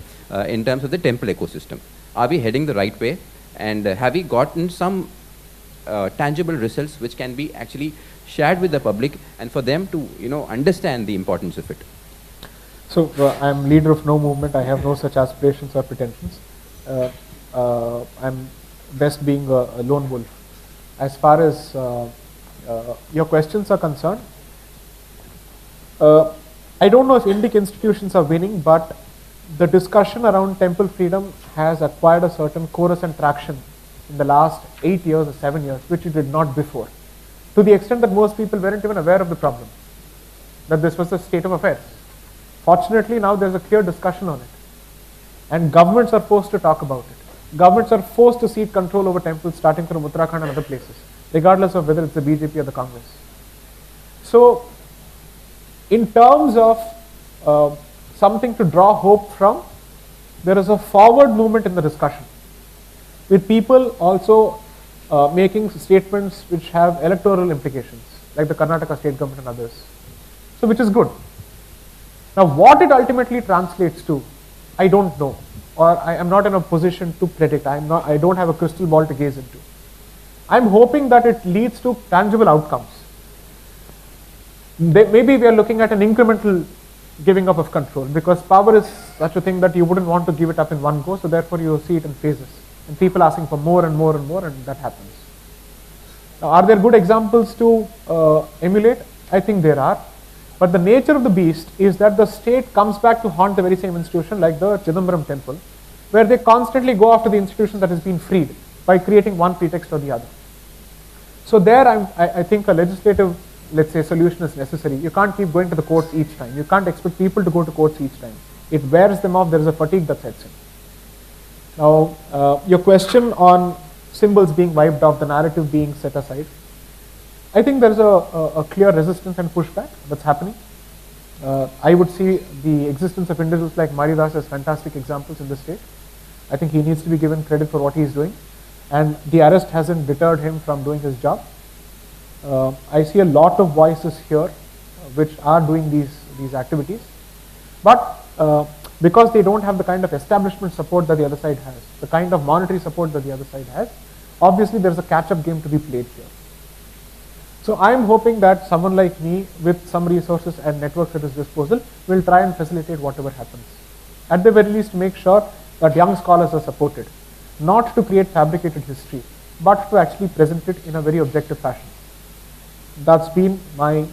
in terms of the temple ecosystem. Are we heading the right way? And have we gotten some tangible results which can be actually shared with the public and for them to, understand the importance of it? So I am leader of no movement. I have no such aspirations or pretensions. I'm best being a lone wolf. As far as your questions are concerned, I don't know if Indic institutions are winning, but the discussion around temple freedom has acquired a certain chorus and traction in the last 8 years or 7 years, which it did not before, to the extent that most people weren't even aware of the problem, that this was the state of affairs. Fortunately, now there's a clear discussion on it, and governments are forced to talk about it. Governments are forced to cede control over temples, starting from Uttarakhand and other places, regardless of whether it's the BJP or the Congress. So, in terms of something to draw hope from, there is a forward movement in the discussion, with people also making statements which have electoral implications, like the Karnataka state government and others. So which is good. Now what it ultimately translates to, I don't know, or I am not in a position to predict. I don't have a crystal ball to gaze into. I'm hoping that it leads to tangible outcomes. Maybe we are looking at an incremental giving up of control, because power is such a thing that you wouldn't want to give it up in one go, so therefore you see it in phases, and people asking for more and more and more, and that happens. Now, are there good examples to emulate? I think there are. But the nature of the beast is that the state comes back to haunt the very same institution, like the Chidambaram temple, where they constantly go after the institution that has been freed by creating one pretext or the other. So there I think a legislative, let's say, solution is necessary. You can't keep going to the courts each time. You can't expect people to go to courts each time. It wears them off. There is a fatigue that sets in. Now, your question on symbols being wiped off, the narrative being set aside, I think there is a clear resistance and pushback that's happening. I would see the existence of individuals like Marital as fantastic examples in this state. I think he needs to be given credit for what he is doing, and the arrest hasn't deterred him from doing his job. I see a lot of voices here which are doing these activities, but because they don't have the kind of establishment support that the other side has, the kind of monetary support that the other side has, obviously there is a catch-up game to be played here. So I am hoping that someone like me with some resources and networks at his disposal will try and facilitate whatever happens. At the very least, make sure that young scholars are supported, not to create fabricated history, but to actually present it in a very objective fashion. That's been my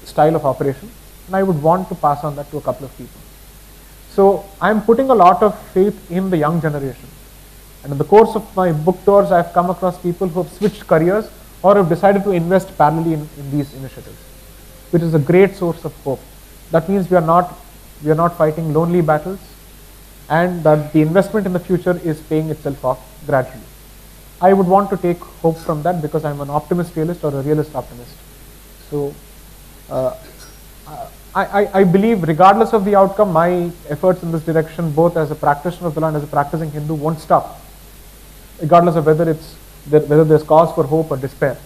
style of operation, and I would want to pass on that to a couple of people. So I'm putting a lot of faith in the young generation, and in the course of my book tours, I've come across people who have switched careers or have decided to invest parallelly in these initiatives, which is a great source of hope. That means we are not fighting lonely battles, and that the investment in the future is paying itself off gradually. I would want to take hope from that, because I'm an optimist realist or a realist optimist. So I believe, regardless of the outcome, my efforts in this direction, both as a practitioner of the law and as a practicing Hindu, won't stop, regardless of whether there's cause for hope or despair.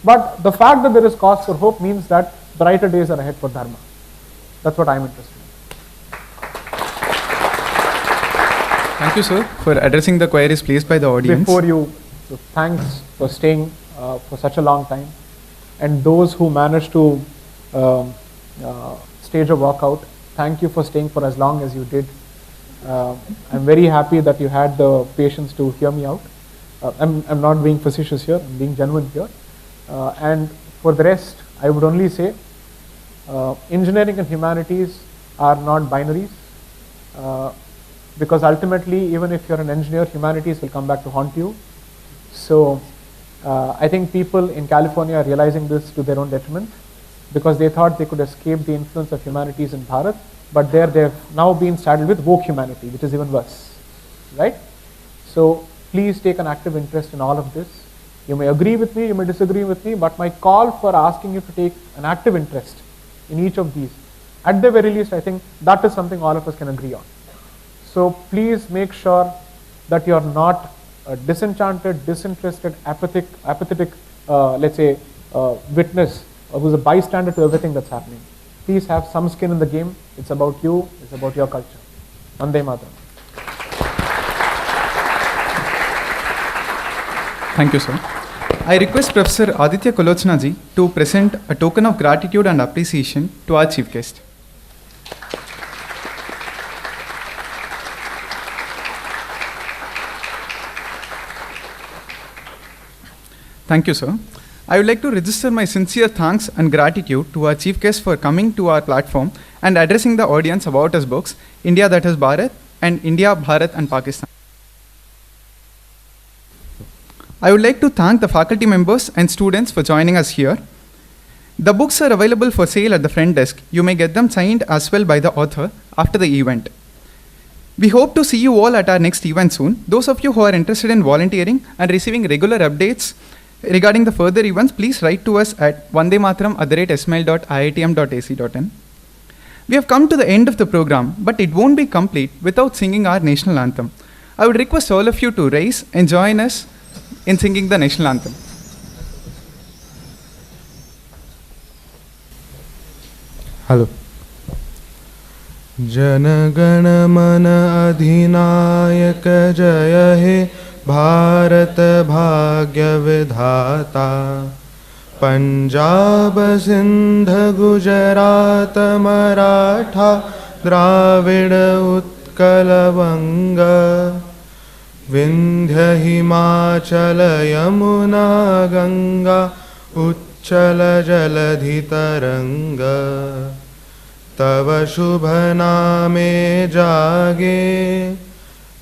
But the fact that there is cause for hope means that brighter days are ahead for Dharma. That's what I'm interested in. Thank you, sir, for addressing the queries placed by the audience. Before you, so thanks for staying for such a long time, and those who managed to stage a walkout, thank you for staying for as long as you did. I'm very happy that you had the patience to hear me out. I'm not being facetious here, I'm being genuine here. And for the rest, I would only say engineering and humanities are not binaries, because ultimately, even if you're an engineer, humanities will come back to haunt you. So I think people in California are realizing this to their own detriment, because they thought they could escape the influence of humanities in Bharat, but there they've now been saddled with woke humanity, which is even worse, right? So please take an active interest in all of this. You may agree with me, you may disagree with me, but my call for asking you to take an active interest in each of these, at the very least, I think that is something all of us can agree on. So please make sure that you're not a disenchanted, disinterested, apathetic, let's say, witness, who's a bystander to everything that's happening. Please have some skin in the game. It's about you, it's about your culture. Vande Mataram. Thank you, sir. I request Professor Aditya Kolochna ji to present a token of gratitude and appreciation to our chief guest. Thank you, sir. I would like to register my sincere thanks and gratitude to our chief guest for coming to our platform and addressing the audience about his books, India That Is Bharat and India, Bharat and Pakistan. I would like to thank the faculty members and students for joining us here. The books are available for sale at the front desk. You may get them signed as well by the author after the event. We hope to see you all at our next event soon. Those of you who are interested in volunteering and receiving regular updates regarding the further events, please write to us at vandemataram@smail.iitm.ac.in. We have come to the end of the program, but it won't be complete without singing our national anthem. I would request all of you to rise and join us in singing the national anthem. Hello. जनगण मन अधिनायक जय हे भारत भाग्य विधाता पंजाब सिंध गुजरात मराठा द्राविड़ उत्कल वंग विंध्य हिमाचल यमुना गंगा उच्चल जलधि तरंग तव शुभ नामे जागे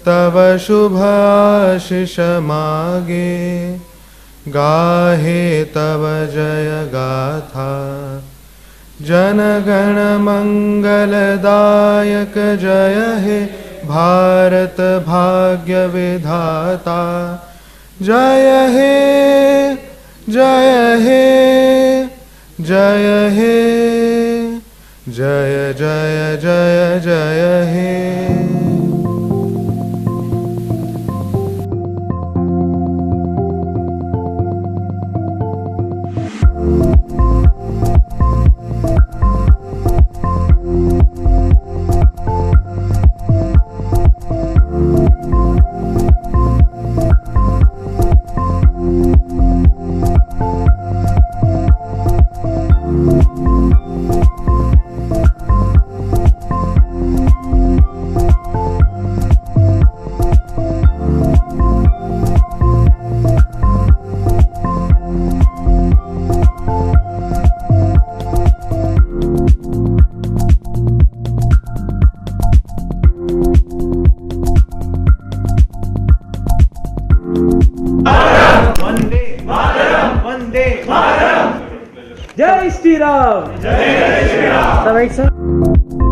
तव शुभ आशीष मागे गाहे तव जय गाथा जनगण मंगलदायक जय हे भारत भाग्य विधाता जय हे जय हे जय हे जय जय जय जय हे। Jai Shri Ram! Jai Shri Ram!